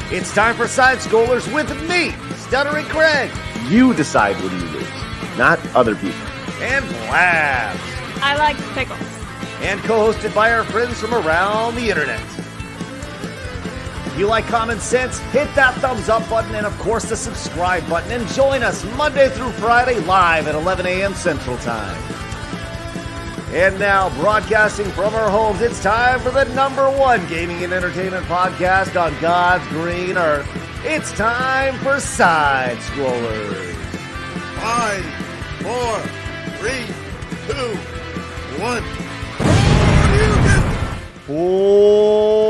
It's time for Side Scrollers with me, Stuttering Craig. You decide when you lose, not other people. And Blabs. I like pickles. And co-hosted by our friends from around the internet. If you like common sense, hit that thumbs up button and, of course, the subscribe button. And join us Monday through Friday live at 11 a.m. Central Time. And now, broadcasting from our homes, it's time for the #1 gaming and entertainment podcast on God's green earth. It's time for Side Scrollers. 5, 4, 3, 2, 1. Oh,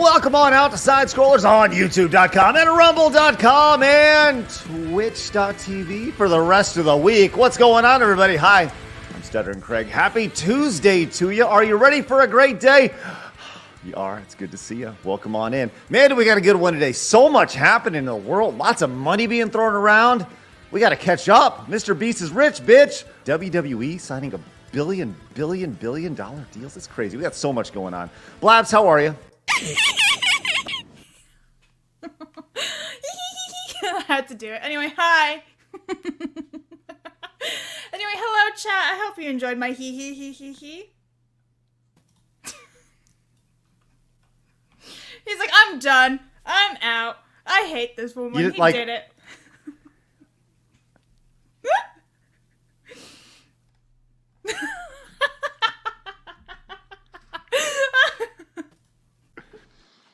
welcome on out to Side Scrollers on YouTube.com and Rumble.com and Twitch.tv for the rest of the week. What's going on, everybody? Hi. Stuttering Craig. Happy Tuesday to you. Are you ready for a great day? You are. It's good to see you. Welcome on in. Man, we got a good one today. So much happening in the world. Lots of money being thrown around. We got to catch up. MrBeast is rich, bitch. WWE signing $1 billion deals. It's crazy. We got so much going on. Blabs, how are you? I had to do it. Anyway, hi. Anyway, hello chat. I hope you enjoyed my he. He's like, I'm done. I'm out. I hate this woman. He did it.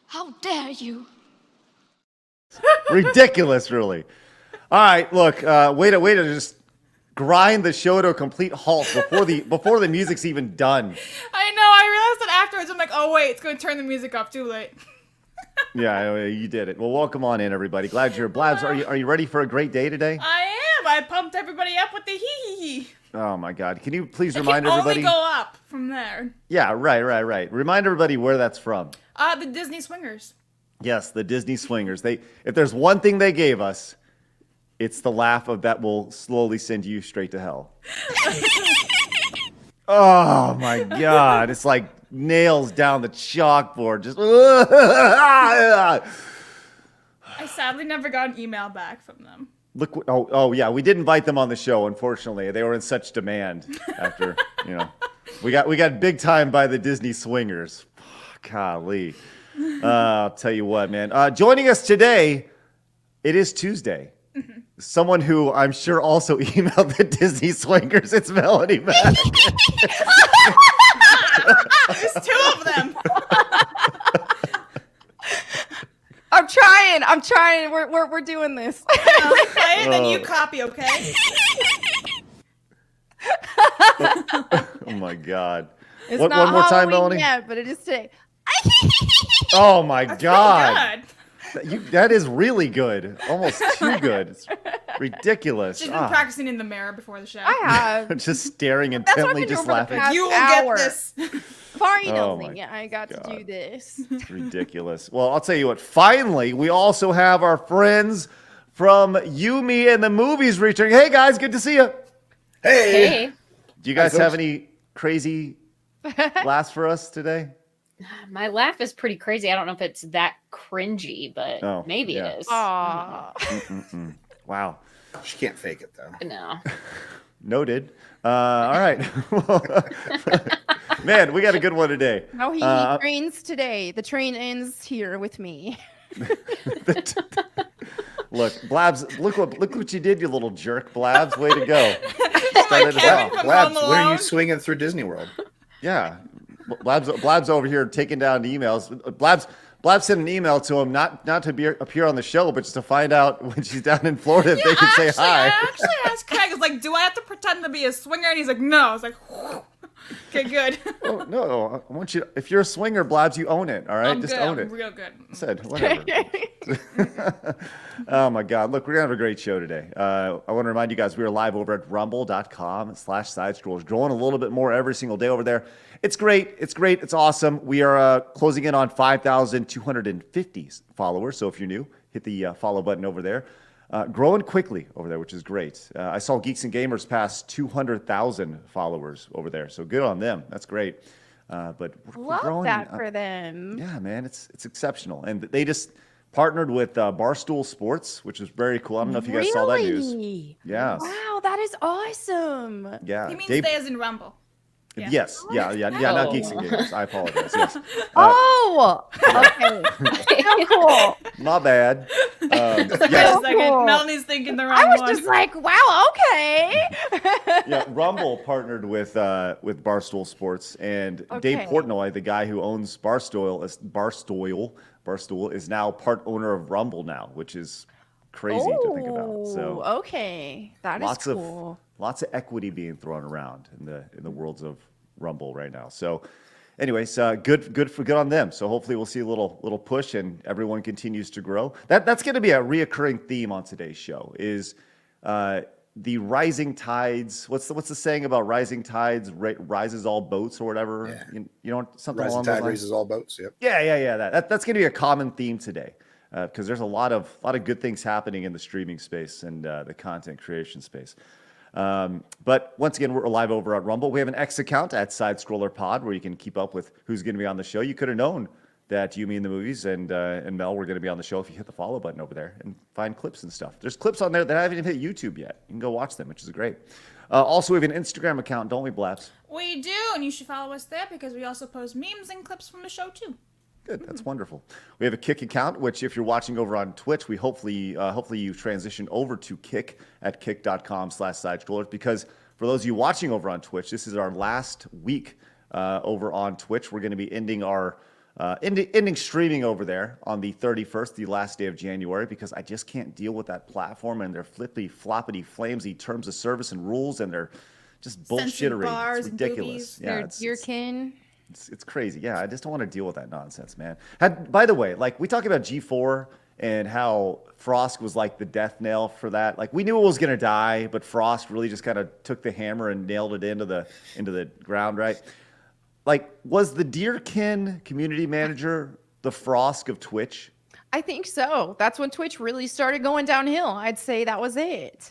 How dare you? Ridiculous, really. All right, look, way to just grind the show to a complete halt before the music's even done. I know. I realized that afterwards. I'm like, oh wait, it's going to turn the music off. Too late. Yeah, you did it. Well, welcome on in, everybody. Glad you're Blabs. Are you ready for a great day today? I am. I pumped everybody up with the hee. Oh my God! Can you please remind everybody? It can only go up from there. Yeah, right. Remind everybody where that's from. The Disney Swingers. Yes, the Disney Swingers. If there's one thing they gave us, it's the laugh of that will slowly send you straight to hell. Oh my God! It's like nails down the chalkboard. Just. I sadly never got an email back from them. Look! Oh yeah, we did invite them on the show. Unfortunately, they were in such demand after we got big time by the Disney Swingers. Golly, I'll tell you what, man. Joining us today, it is Tuesday. Mm-hmm. Someone who I'm sure also emailed the Disney Swingers. It's Melonie back. There's 2 of them. I'm trying. We're doing this. I'll play it, then you copy, okay? Oh my God! It's One not more time, Halloween Melonie. yet, but it is today. Oh my That's God! pretty good. That is really good. Almost too good. It's ridiculous. She's been practicing in the mirror before the show. I have. Just staring That's what I've intently, been just doing for the laughing. past You will hour. get this. Finally, my I got God. to do this. It's ridiculous. Well, I'll tell you what. Finally, we also have our friends from You, Me, and the Movies returning. Hey, guys. Good to see you. Hey. Do you guys Hi, have folks. any crazy laughs for us today? My laugh is pretty crazy. I don't know if it's that cringy, but maybe yeah. it is. Aww. Wow. She can't fake it, though. No. Noted. All right. Man, we got a good one today. No, he trains today. The train ends here with me. Look, Blabs, look what you did, you little jerk, Blabs. Way to go. Started us Kevin off. from Blabs, Home when are you Alone. swinging through Disney World? Yeah. Blabs over here taking down emails. Blabs sent an email to him, not to appear on the show, but just to find out when she's down in Florida if they can say hi. I actually asked Craig, I was like, do I have to pretend to be a swinger? And he's like, no. I was like, okay, good. Oh, no, I want you to, if you're a swinger, Blabs, you own it, all right? I'm Just good. own it. I'm real good. I said, whatever. Oh my God. Look, we're going to have a great show today. I want to remind you guys, we are live over at rumble.com/sidescrolls, growing a little bit more every single day over there. It's great. It's awesome. We are closing in on 5,250 followers. So if you're new, hit the follow button over there. Growing quickly over there, which is great. I saw Geeks and Gamers pass 200,000 followers over there. So good on them. That's great. But we're Love growing. that for them. Yeah, man, it's exceptional. And they just partnered with Barstool Sports, which is very cool. I don't know if you guys saw that news. Really? Yeah. Wow, that is awesome. Yeah. He means Dave- they as in Rumble. Yeah. Yes. Yeah. Not Geeks and Gamers. I apologize. Yes. Oh, okay. So cool. My bad. Wait Yes. a second. Cool. Melanie's thinking the wrong I was one. just like, wow, okay. Yeah, Rumble partnered with Barstool Sports, and Dave Okay. Portnoy, the guy who owns Barstool, is now part owner of Rumble now, which is crazy to think about. So okay, that is lots cool. of equity being thrown around in the worlds of Rumble right now. So anyways, good on them. So hopefully we'll see a little push and everyone continues to grow. That's going to be a reoccurring theme on today's show is the rising tides. What's the saying about rising tides rises all boats or whatever? Yeah. You know, something Rising along those tide lines. raises all boats. Yep. Yeah. That's going to be a common theme today because there's a lot of good things happening in the streaming space and the content creation space. But once again, we're live over at Rumble. We have an X account at Side Scroller Pod where you can keep up with who's going to be on the show. You could have known that You, Me, and the Movies and Mel were going to be on the show if you hit the follow button over there and find clips and stuff. There's clips on there that haven't even hit YouTube yet. You can go watch them, which is great. Also, we have an Instagram account, don't we, Blaps? We do, and you should follow us there because we also post memes and clips from the show too. Good, that's wonderful. We have a Kick account, which if you're watching over on Twitch, we hopefully you transition over to Kick at kick.com/sidescrollers because for those of you watching over on Twitch, this is our last week over on Twitch. We're going to be ending our ending streaming over there on the 31st, the last day of January, because I just can't deal with that platform and their floppity flamesy terms of service and rules and their just bullshittery. bars It's and ridiculous. boobies. Yeah, Your kin. it's crazy. Yeah, I just don't want to deal with that nonsense, man. By the way, like we talk about G4 and how Frost was like the death nail for that. Like we knew it was gonna die, but Frost really just kind of took the hammer and nailed it into the ground, right? Like, was the Deerkin community manager the Frost of Twitch? I think so. That's when Twitch really started going downhill. I'd say that was it.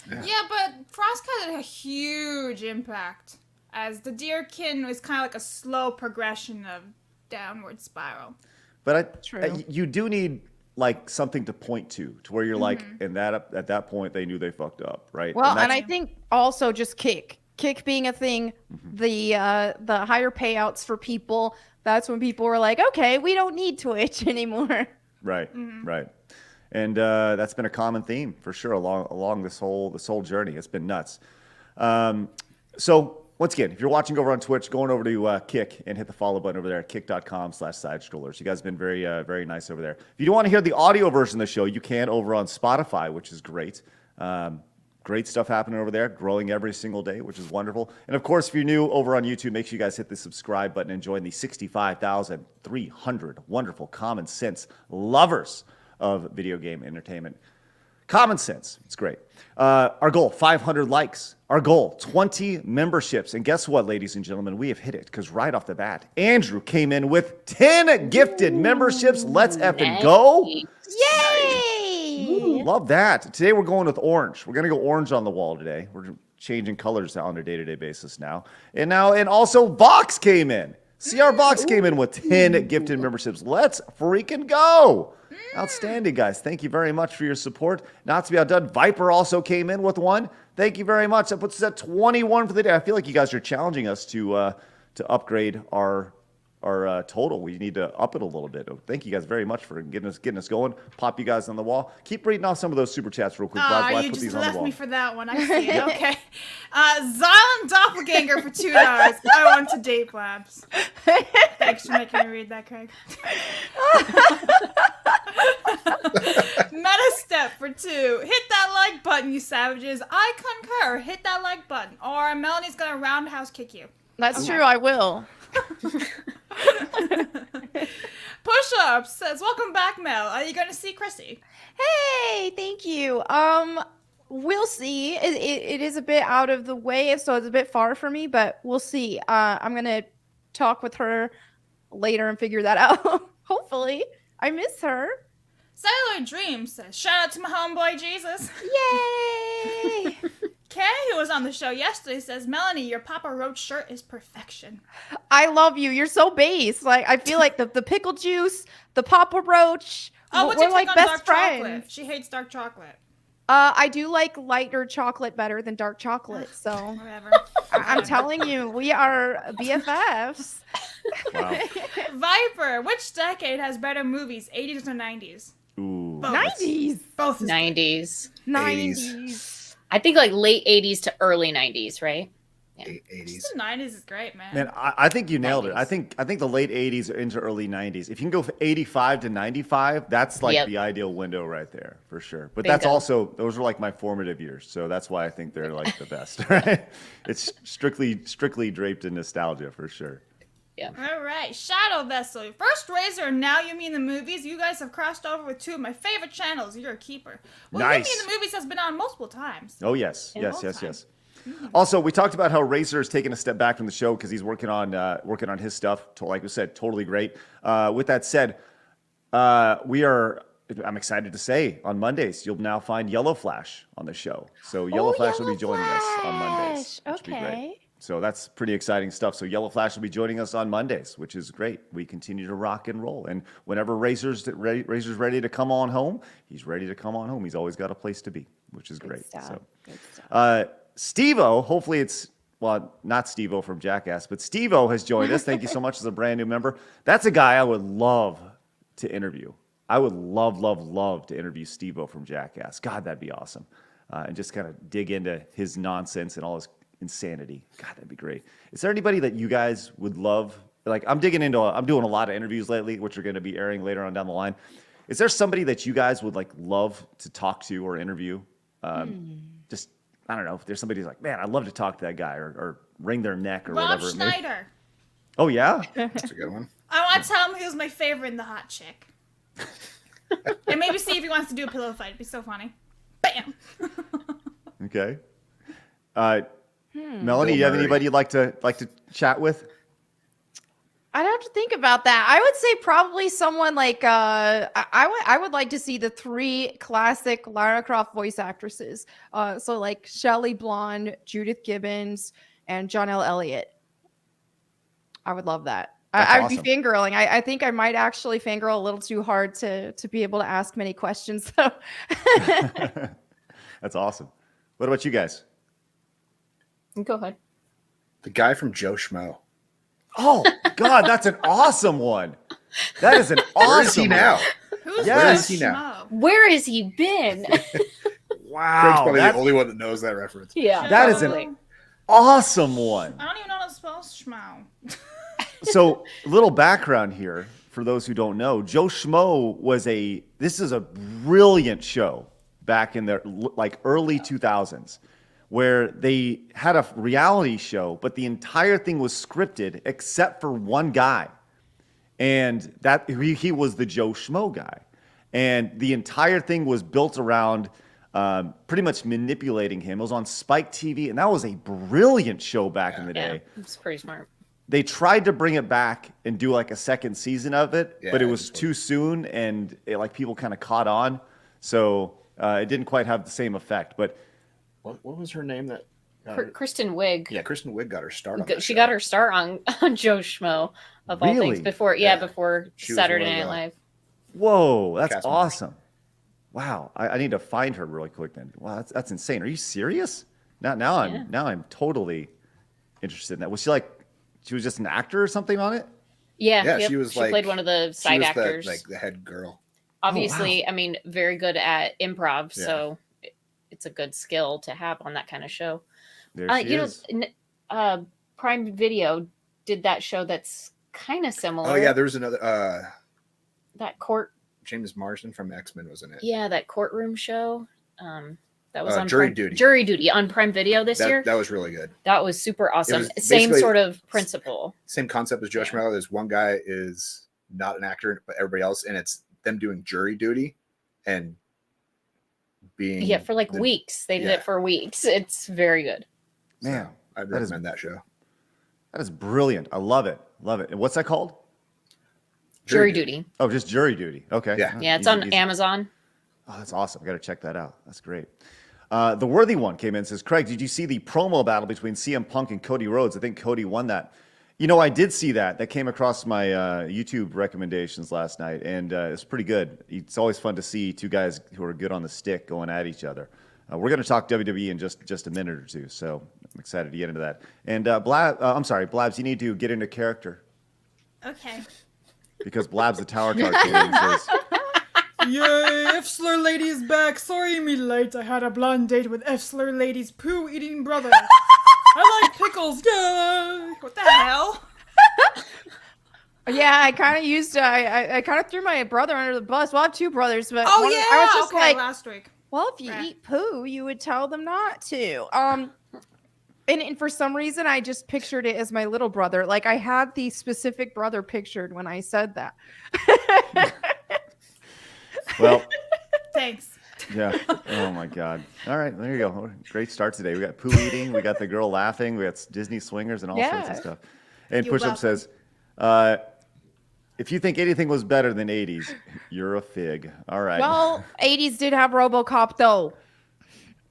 Yeah, but Frost had a huge impact, as the Deerkin was kind of like a slow progression of downward spiral. But True. you do need like something to point to where you're like, and that at that point they knew they fucked up, right? Well, and that's- I think also just Kick being a thing, the higher payouts for people. That's when people were like, okay, we don't need Twitch anymore. Right, right, and that's been a common theme for sure along this whole journey. It's been nuts. So once again, if you're watching over on Twitch, going over to Kick and hit the follow button over there at kick.com/sidestrollers. You guys have been very nice over there. If you don't want to hear the audio version of the show, you can over on Spotify, which is great. Great stuff happening over there, growing every single day, which is wonderful. And of course, if you're new over on YouTube, make sure you guys hit the subscribe button and join the 65,300 wonderful common sense lovers of video game entertainment. Common sense, it's great. Our goal, 500 likes. Our goal, 20 memberships. And guess what, ladies and gentlemen? We have hit it because right off the bat, Andrew came in with 10 gifted memberships. Let's effing go. Yay! Love that. Today we're going with orange. We're going to go orange on the wall today. We're changing colors on a day-to-day basis now. And also Vox came in. CR Vox came in with 10 gifted memberships. Let's freaking go. Outstanding, guys. Thank you very much for your support. Not to be outdone, Viper also came in with one. Thank you very much. That puts us at 21 for the day. I feel like you guys are challenging us to upgrade our total. We need to up it a little bit. Thank you guys very much for getting us going. Pop you guys on the wall. Keep reading off some of those super chats real quick. You just left me for that one. I see it. Okay. Xylem Doppelganger for $2. I want to date Labs. Thanks for making me read that, Craig. Meta Step for 2. Hit that like button, you savages. I concur. Hit that like button, or Melonie's gonna roundhouse kick you. That's true, I will. Push-Up says, welcome back, Mel. Are you going to see Chrissy? Hey, thank you. We'll see. It is a bit out of the way, so it's a bit far for me, but we'll see. I'm gonna talk with her later and figure that out. Hopefully. I miss her. Sailor Dream says, shout out to my homeboy Jesus. Yay! Kay, who was on the show yesterday, says, Melonie, your Papa Roach shirt is perfection. I love you. You're so base. Like I feel like the pickle juice, the Papa Roach. Oh, what's we're your like take on best dark friends. chocolate? She hates dark chocolate. I do like lighter chocolate better than dark chocolate. So Whatever. I'm telling you, we are BFFs. Wow. Viper, which decade has better movies, 80s or 90s? Ooh. Both. 90s. Both is 90s. 90s. I think like late 80s to early 90s, right? Yeah. 80s. The 90s is great, man. Man, I think you nailed it. 90s. I think the late 80s into early 90s. If you can go from 85 to 95, that's like Yep. the ideal window right there for sure. But Bingo. that's also, those were like my formative years. So that's why I think they're like the best, right? It's strictly draped in nostalgia for sure. Yeah. All right, Shadow Vessel. First Razor, Now You Mean the Movies. You guys have crossed over with two of my favorite channels. You're a keeper. Well, Nice. You Mean the Movies has been on multiple times. Oh, yes. In Yes, all yes, time. yes. Also, we talked about how Razor is taking a step back from the show because he's working on his stuff. Like we said, totally great. With that said, I'm excited to say on Mondays you'll now find Yellow Flash on the show. So Yellow Flash will be joining us on Mondays. Which will be great. Okay. So that's pretty exciting stuff. So Yellow Flash will be joining us on Mondays, which is great. We continue to rock and roll. And whenever Razor's ready to come on home, he's ready to come on home. He's always got a place to be, which is great. stuff. So. Good stuff. Steve-O, hopefully it's, well, not Steve-O from Jackass, but Steve-O has joined us. Thank you so much as a brand new member. That's a guy I would love to interview. I would love to interview Steve-O from Jackass. God, that'd be awesome. And just kind of dig into his nonsense and all his insanity. God, that'd be great. Is there anybody that you guys would love? Like, I'm doing a lot of interviews lately, which are going to be airing later on down the line. Is there somebody that you guys would like love to talk to or interview? Just, I don't know, if there's somebody who's like, man, I'd love to talk to that guy or wring their neck or Rob whatever it may be. Schneider. Oh, yeah? That's a good one. I want to tell him he was my favorite in The Hot Chick. And maybe see if he wants to do a pillow fight. It'd be so funny. Bam! Okay. Melonie, Bill you have Murray. anybody you'd like to chat with? I'd have to think about that. I would say probably someone like I would like to see the three classic Lara Croft voice actresses. So like Shelley Blonde, Judith Gibbons, and John L. Elliott. I would love that. I would awesome. be fangirling. I think I might actually fangirl a little too hard to be able to ask many questions though. That's awesome. What about you guys? Go ahead. The guy from Joe Schmo. Oh, God, that's an awesome one. That is an awesome Where is he now? Who's Yes. Joe Where is he now? Schmo? Where has he been? Craig's Wow. probably That's the only one that knows that reference. Yeah. That is an totally. awesome one. I don't even know how to spell Schmo. So, a little background here for those who don't know. Joe Schmo this is a brilliant show back in the like early 2000s where they had a reality show, but the entire thing was scripted except for one guy. And that he was the Joe Schmo guy. And the entire thing was built around pretty much manipulating him. It was on Spike TV, and that was a brilliant show back in the Yeah, day. it's pretty smart. They tried to bring it back and do like a second season of it, Yeah, but it it was just too soon, and like people kind of caught on, so it didn't quite have the same effect. But What was her name? That got her- Kristen Wiig. yeah, Kristen Wiig got her start on that She show. got her start on Joe Schmo of all Really? things before Yeah. before She was Saturday one of Night the- Live. whoa, that's Cast members. awesome! Wow, I need to find her really quick then. Wow, that's insane. Are you serious? Now I'm totally interested in that. Was she was just an actor or something on it? Yeah, Yeah, yep. she was like played one of the She side was actors. the head girl. Obviously, I mean, very good at improv, Yeah. so it's a good skill to have on that kind of show. There she You is. know, Prime Video did that show that's kind of similar. Oh yeah, there was another that court. James Marsden from X-Men was in it. Yeah, that courtroom show. That was on Jury Prime, Duty. Jury Duty on Prime Video this year. That was really good. That was super awesome. was Same basically- sort of principle. Same concept as Joe Yeah. Schmo. There's one guy is not an actor, but everybody else, and it's them doing jury duty and being Yeah, for like the- weeks. They did yeah. it for weeks. It's very good. Man, I'd that is- recommend that show. that is brilliant. I love it. Love it. And what's that called? Jury Duty. Oh, just Jury Duty. Okay. Yeah. Yeah, it's Easy, on easy. Amazon. Oh, that's awesome. I got to check that out. That's great. The Worthy One came in and says, Craig, did you see the promo battle between CM Punk and Cody Rhodes? I think Cody won that. You know, I did see that. That came across my YouTube recommendations last night, and it's pretty good. It's always fun to see two guys who are good on the stick going at each other. We're going to talk WWE in just a minute or two, so I'm excited to get into that. And Blabs, you need to get into character Okay. because Blabs the Tower Card came in and says, Yay, F Slur Lady is back. Sorry me late. I had a blind date with F Slur Lady's poo-eating brother. I like pickles. Yay. What the hell? Yeah, I kind of used. I kind of threw my brother under the bus. Well, I have two brothers, but Oh, one, yeah. I was just okay, like, last week. well, if you Right. eat poo, you would tell them not to. And for some reason, I just pictured it as my little brother. Like I had the specific brother pictured when I said that. well, Thanks. yeah. Oh, my God. All right, there you go. Great start today. We got poo eating. We got the girl laughing. We got Disney swingers and all sorts of Yeah. stuff. And You're Push-Up welcome. says, if you think anything was better than 80s, you're a fig. All right. Well, 80s did have RoboCop though.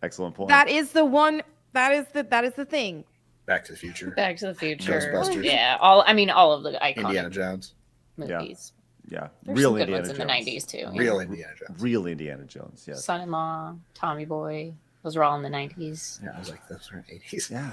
Excellent point. That is the one. That is the thing. Back to the Future. Back to the Future. Ghostbusters. Yeah, all of the iconic Indiana Jones. movies. Yeah. There's Real some good Indiana ones Jones. in the 90s too. yeah. Real Indiana Jones. Real Indiana Jones, yes. Son-in-Law, Tommy Boy. Those were all in the 90s. Yeah, I was like, those are 80s. Yeah.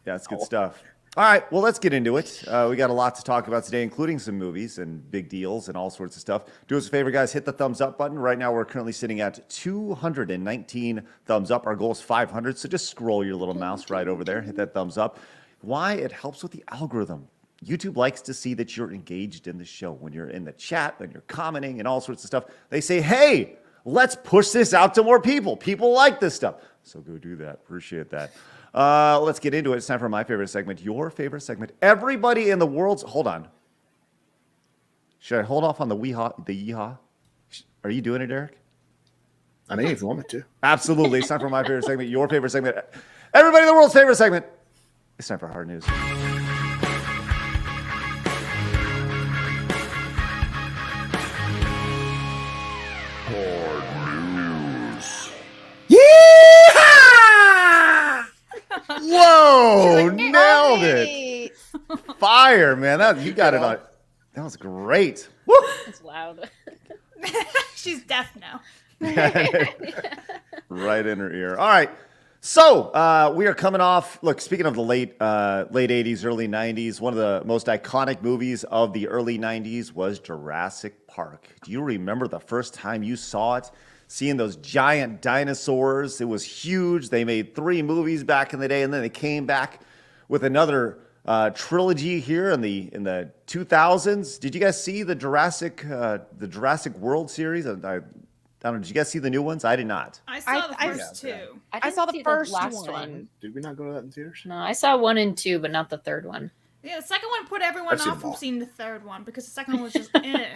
Yeah, it's good stuff. All right, well, let's get into it. We got a lot to talk about today, including some movies and big deals and all sorts of stuff. Do us a favor, guys, hit the thumbs up button. Right now, we're currently sitting at 219 thumbs up. Our goal is 500, so just scroll your little mouse right over there. Hit that thumbs up. Why? It helps with the algorithm. YouTube likes to see that you're engaged in the show. When you're in the chat, when you're commenting and all sorts of stuff, they say, hey, let's push this out to more people. People like this stuff. So go do that. Appreciate that. Let's get into it. It's time for my favorite segment, your favorite segment. Everybody in the world's... Hold on. Should I hold off on the yeehaw? Are you doing it, Eric? I mean, if you want me to. Absolutely. It's time for my favorite segment, your favorite segment. Everybody in the world's favorite segment. It's time for hard news. Whoa! Nailed it. Fire, man. You got it on. That was great. Woo! It's loud. She's deaf now. Right in her ear. All right. So we are coming off. Look, speaking of the late 80s, early 90s, one of the most iconic movies of the early 90s was Jurassic Park. Do you remember the first time you saw it? Seeing those giant dinosaurs, it was huge. They made 3 movies back in the day, and then they came back with another trilogy here in the 2000s. Did you guys see the Jurassic World series? I don't know. Did you guys see the new ones? I did not. I saw the I- first yeah. two. I didn't saw the see first last one. Did we not go to that in theaters? No, I saw 1 and 2, but not the third one. Yeah, the second one put everyone I've seen off them from all. seeing the third one because the second one was just eh.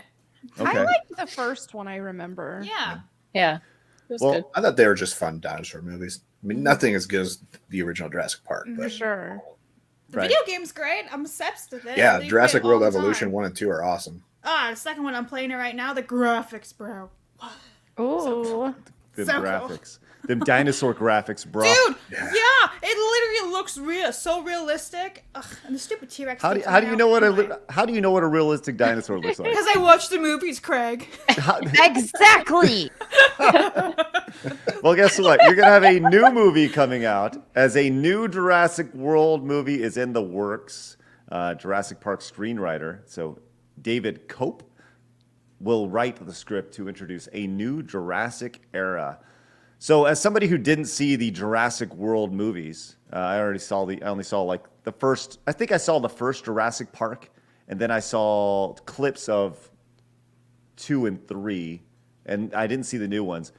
Okay. I liked the first one. I remember. Yeah. Yeah. It was Well, good. I thought they were just fun dinosaur movies. I mean, nothing as good as the original Jurassic Park. For But sure. The Right. video game's great. I'm obsessed with it. yeah, They Jurassic play it all World the Evolution time. 1 and 2 are awesome. Ah, the second one I'm playing it right now. The graphics, bro. Ooh. Them So cool. graphics. Them dinosaur graphics, bro. Dude, Yeah. yeah, it literally looks real, so realistic. Ugh, and the stupid T-Rex. How do you know what a realistic dinosaur looks like? Because I watched the movies, Craig. Exactly. Well, guess what? You're gonna have a new movie coming out, as a new Jurassic World movie is in the works. Jurassic Park screenwriter, so David Cope, will write the script to introduce a new Jurassic era. So, as somebody who didn't see the Jurassic World movies, I only saw like the first. I think I saw the first Jurassic Park, and then I saw clips of 2 and 3, and I didn't see the new ones.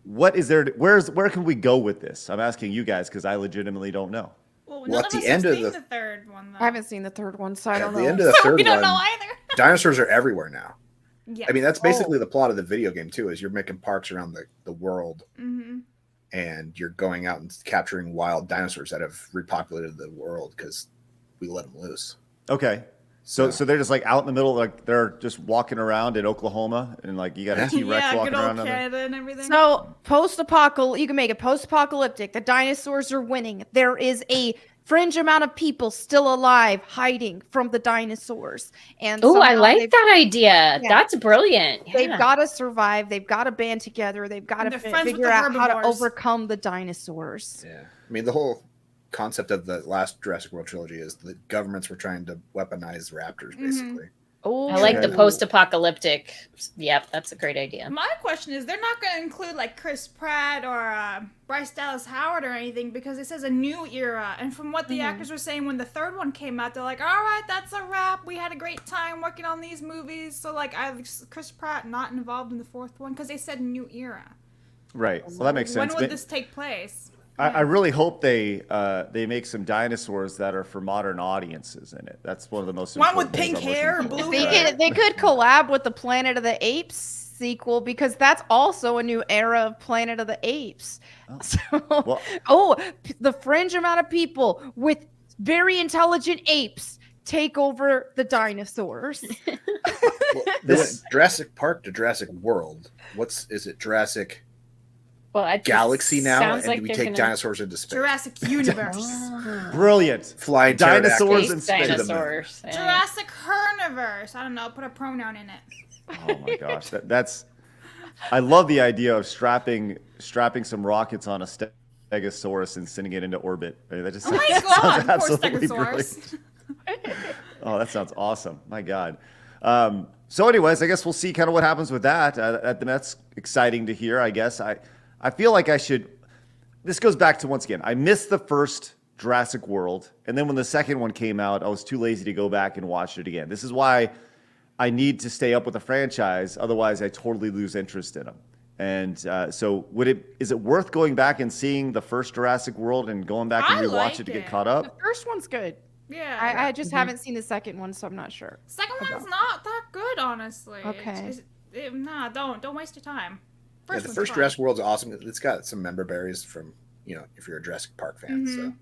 What is there? Where can we go with this? I'm asking you guys because I legitimately don't know. Well, Well, none at of the us end have of seen the- the third one, though. I haven't seen the third one, so I At don't the know. end of the So third we don't know one, either. dinosaurs are everywhere now. Yeah. I mean, that's basically the plot of the video game too. Is you're making parks around the world, hmm and you're going out and capturing wild dinosaurs that have repopulated the world because we let them loose. Okay, So they're just like out in the middle, like they're just walking around in Oklahoma, and like you got a T-Rex Yeah, walking good around. old Canada and everything. So you can make it post-apocalyptic. The dinosaurs are winning. There is a fringe amount of people still alive hiding from the dinosaurs. And Oh, I somehow like that idea. Yeah. That's brilliant. They've Yeah. got to survive. They've got to band together. They've got to They're friends with figure the out how to herbivores. overcome the dinosaurs. Yeah. I mean, the whole concept of the last Jurassic World trilogy is the governments were trying to weaponize raptors, basically. Oh, I like the Okay. post-apocalyptic. Yep, that's a great idea. My question is, they're not going to include like Chris Pratt or Bryce Dallas Howard or anything because it says a new era. And from what the actors were saying when the third one came out, they're like, all right, that's a wrap. We had a great time working on these movies. So like, Chris Pratt not involved in the fourth one because they said new era. Right. Well, that makes sense. When would this take place? I really hope they make some dinosaurs that are for modern audiences in it. That's one of the most One important with things pink I'm looking hair for. and blue They hair. could, they could collab with the Planet of the Apes sequel because that's also a new era of Planet of the Apes. Well- The fringe amount of people with very intelligent apes take over the dinosaurs. Well, they went Jurassic Park to Jurassic World. Is it Jurassic Well, it just Galaxy now? sounds And like do we they're take gonna- dinosaurs into space? Jurassic Universe. Ah. Brilliant. Flying Dinosaurs pterodactyls in Space space. dinosaurs. Yeah. Jurassic Herniverse. I don't know. Put a pronoun in it. Oh my gosh, that's. I love the idea of strapping some rockets on a Stegosaurus and sending it into orbit. I mean, that just Oh my sounds god, poor absolutely Stegosaurus. brilliant. Oh, that sounds awesome. My God. So, anyways, I guess we'll see kind of what happens with that. That's exciting to hear. I guess I feel like I should. This goes back to, once again, I missed the first Jurassic World, and then when the second one came out, I was too lazy to go back and watch it again. This is why I need to stay up with the franchise. Otherwise, I totally lose interest in them. And so, is it worth going back and seeing the first Jurassic World and going back and I rewatch like it to get it. caught The up? first one's good. Yeah. I just haven't seen the second one, so I'm not sure. Second one's not that good, honestly. Okay. Nah, don't waste your time. Yeah, the one's first fine. Jurassic World's awesome. It's got some member berries from, if you're a Jurassic Park fan. So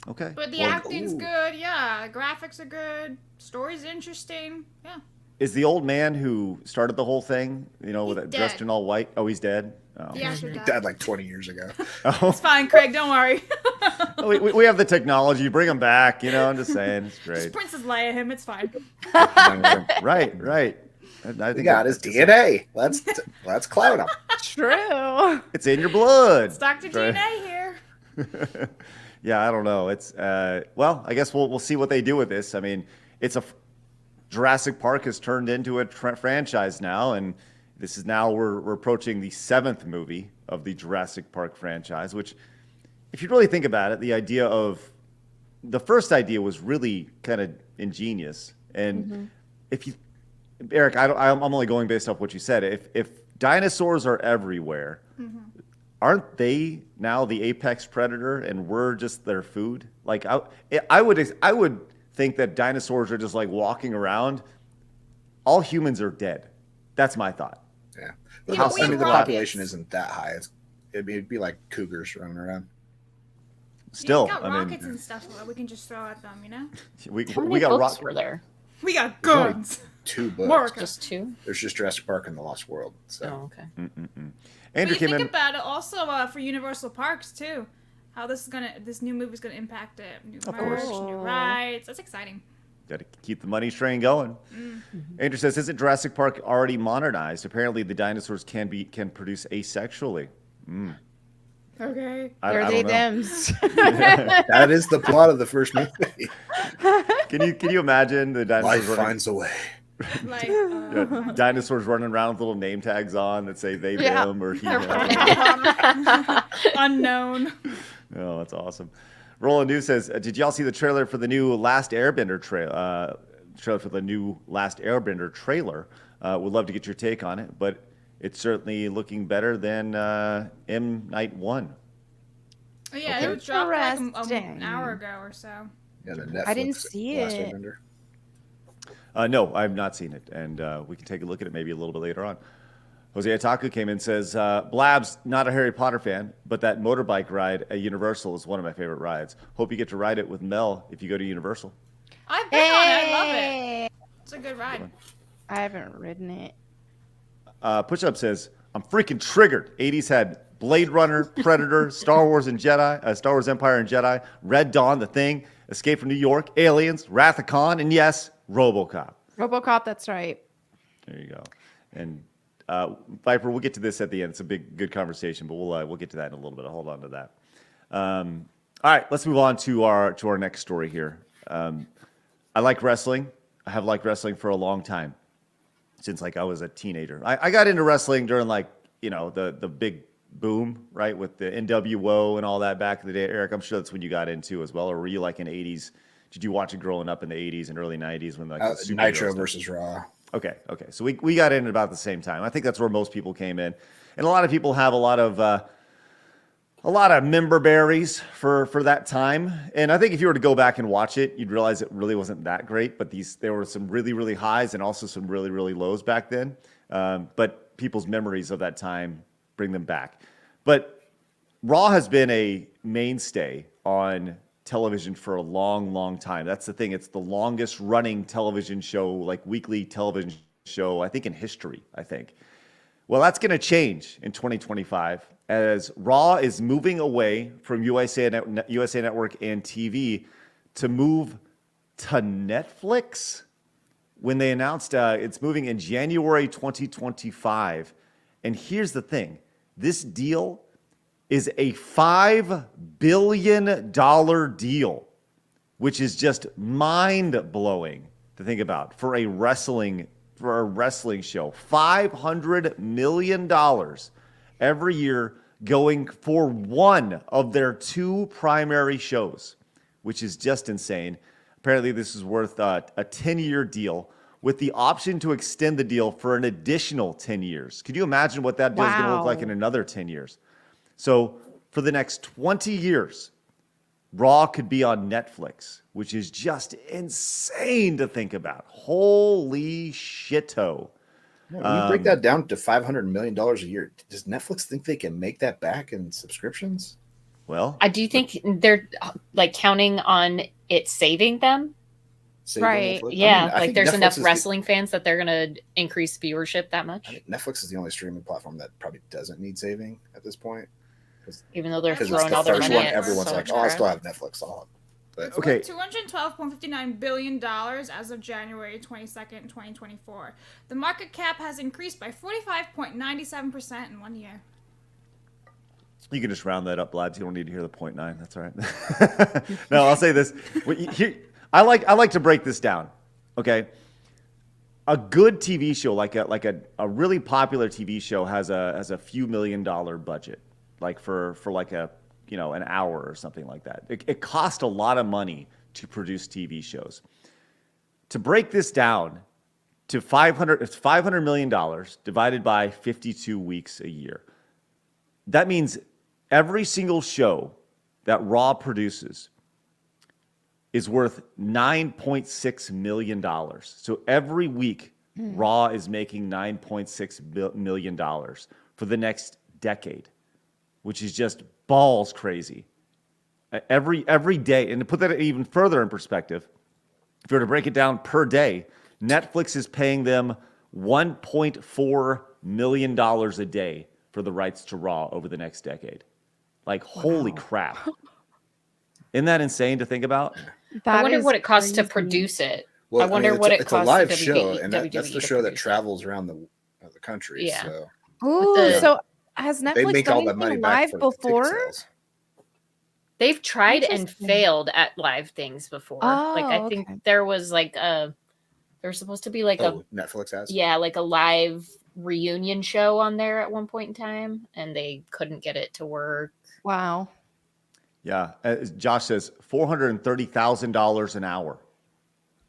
Okay. But the Well, acting's good, yeah. Graphics are good. Story's interesting, yeah. is the old man who started the whole thing, He's dressed dead. in all white? Oh, he's dead. Oh. The actor he died. died like 20 years ago. It's fine, Craig. Don't worry. we have the technology. Bring him back. I'm just saying. It's Just great. Princess Leia him. It's fine. Right. I He think got his DNA. Let's clown him. True. It's in your blood. It's Dr. Right. DNA here. Yeah, I don't know. It's well, I guess we'll see what they do with this. I mean, Jurassic Park has turned into a franchise now, and this is now we're approaching the 7th movie of the Jurassic Park franchise. Which, if you really think about it, the first idea was really kind of ingenious. And if you, Eric, I'm only going based off what you said. If dinosaurs are everywhere. Aren't they now the apex predator and we're just their food? Like I would think that dinosaurs are just like walking around. All humans are dead. That's my thought. Yeah. Yeah, I mean, the rockets. population isn't that high. It'd be like cougars running around. Still, we got I mean, rockets and stuff that we can just throw at them, we How many got books rock. were there? We got guns. 2 books. America. Just 2? There's just Jurassic Park and the Lost World. So Oh, okay. Andrew But you came think in. about it also for Universal Parks too. How this new movie's gonna impact it. New Of merch, course. new rides. That's exciting. Got to keep the money train going. Andrew says, "Isn't Jurassic Park already modernized? Apparently, the dinosaurs can produce asexually." Okay. I They're don't they know. thems. that is the plot of the first movie. Can you imagine the dinosaurs Life running? finds a way. Like Dinosaurs running around with little name tags on that say they, Yeah. them, or he, They're them. unknown. Oh, that's awesome. Roland New says, "Did y'all see the trailer for the new Last Airbender trailer? Trailer for the new Last Airbender trailer. Would love to get your take on it, but it's certainly looking better than M Night 1. Oh, yeah, Okay. it dropped like an Interesting. hour ago or so. Yeah, the Netflix I didn't see Last it. Airbender. No, I've not seen it, and we can take a look at it maybe a little bit later on." Jose Ataku came in and says, "Blab's not a Harry Potter fan, but that motorbike ride at Universal is one of my favorite rides. Hope you get to ride it with Mel if you go to Universal." I've been on it. I love it. It's a good ride. I haven't ridden it. Push Up says, I'm freaking triggered. 80s had Blade Runner, Predator, Star Wars Empire and Jedi, Red Dawn, The Thing, Escape from New York, Aliens, Wrath of Khan, and yes, RoboCop. RoboCop, that's right. There you go. And Viper, we'll get to this at the end. It's a good conversation, but we'll get to that in a little bit. I'll hold on to that. All right, let's move on to our next story here. I like wrestling. I have liked wrestling for a long time, since like I was a teenager. I got into wrestling during like, the big boom, right, with the NWO and all that back in the day. Eric, I'm sure that's when you got into as well, or were you like in the 80s? Did you watch it growing up in the 80s and early 90s when like the Nitro versus Raw? Okay. So we got in at about the same time. I think that's where most people came in, and a lot of people have a lot of member berries for that time. And I think if you were to go back and watch it, you'd realize it really wasn't that great. But there were some really, really highs and also some really, really lows back then. But people's memories of that time bring them back. But Raw has been a mainstay on television for a long, long time. That's the thing. It's the longest running television show, like weekly television show, I think in history, I think. Well, that's going to change in 2025 as Raw is moving away from USA Network and TV to move to Netflix when they announced it's moving in January 2025. And here's the thing. This deal is a $5 billion deal, which is just mind-blowing to think about for a wrestling show. $500 million every year going for one of their two primary shows, which is just insane. Apparently, this is worth a 10-year deal with the option to extend the deal for an additional 10 years. Could you imagine what that deal is going to look like in another 10 years? So for the next 20 years, Raw could be on Netflix, which is just insane to think about. Holy shitto. When you break that down to $500 million a year, does Netflix think they can make that back in subscriptions? Well, I do think they're like counting on it saving them. Right. Yeah, I like think there's Netflix enough is wrestling fans that they're going to increase viewership that much. I think Netflix is the only streaming platform that probably doesn't need saving at this point. Even though they're Because it's throwing the all their first money one, at everyone's like, so oh, I much still crap. have Netflix. But It's okay. worth $212.59 billion as of January 22nd, 2024. The market cap has increased by 45.97% in 1 year. you can just round that up, lads. You don't need to hear the 0.9. That's all right. No, I'll say this. I like to break this down. Okay. A good TV show, like a really popular TV show, has a few $1 million budget, like for like an hour or something like that. It costs a lot of money to produce TV shows. To break this down to $500 million divided by 52 weeks a year. That means every single show that Raw produces is worth $9.6 million. So every week, Raw is making $9.6 million for the next decade, which is just balls crazy. Every day, and to put that even further in perspective, if you were to break it down per day, Netflix is paying them $1.4 million a day for the rights to Raw over the next decade. Like, holy crap. Isn't that insane to think about? I wonder what it costs to crazy. produce it. well, I wonder what it it's costs a live WWE show, and that's WWE the to show that produce it. travels around the country. Yeah. So Ooh, the- so has they Netflix make done all that money anything back live for the ticket before? sales. They've tried and Interesting. failed at live things before. Like I Oh, think okay. there was like there's supposed to be like Netflix has. like a live reunion show on there at one point in time, and they couldn't get it to work. Wow. Yeah, as Josh says, $430,000 an hour.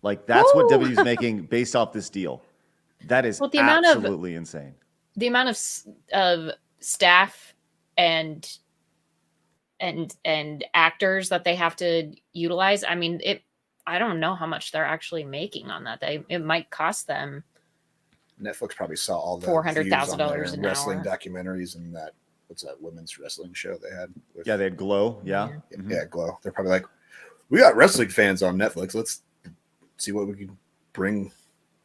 Like that's what Woo! WWE's making based off this deal. That is Well, the amount of- absolutely insane. The amount of staff and actors that they have to utilize. I mean, I don't know how much they're actually making on that. It might cost them. Netflix probably saw all the $400,000 an wrestling hour. documentaries and what's that women's wrestling show they had? With, Yeah, they had Glow. Yeah. yeah, Glow. They're probably like, we got wrestling fans on Netflix. Let's see what we can bring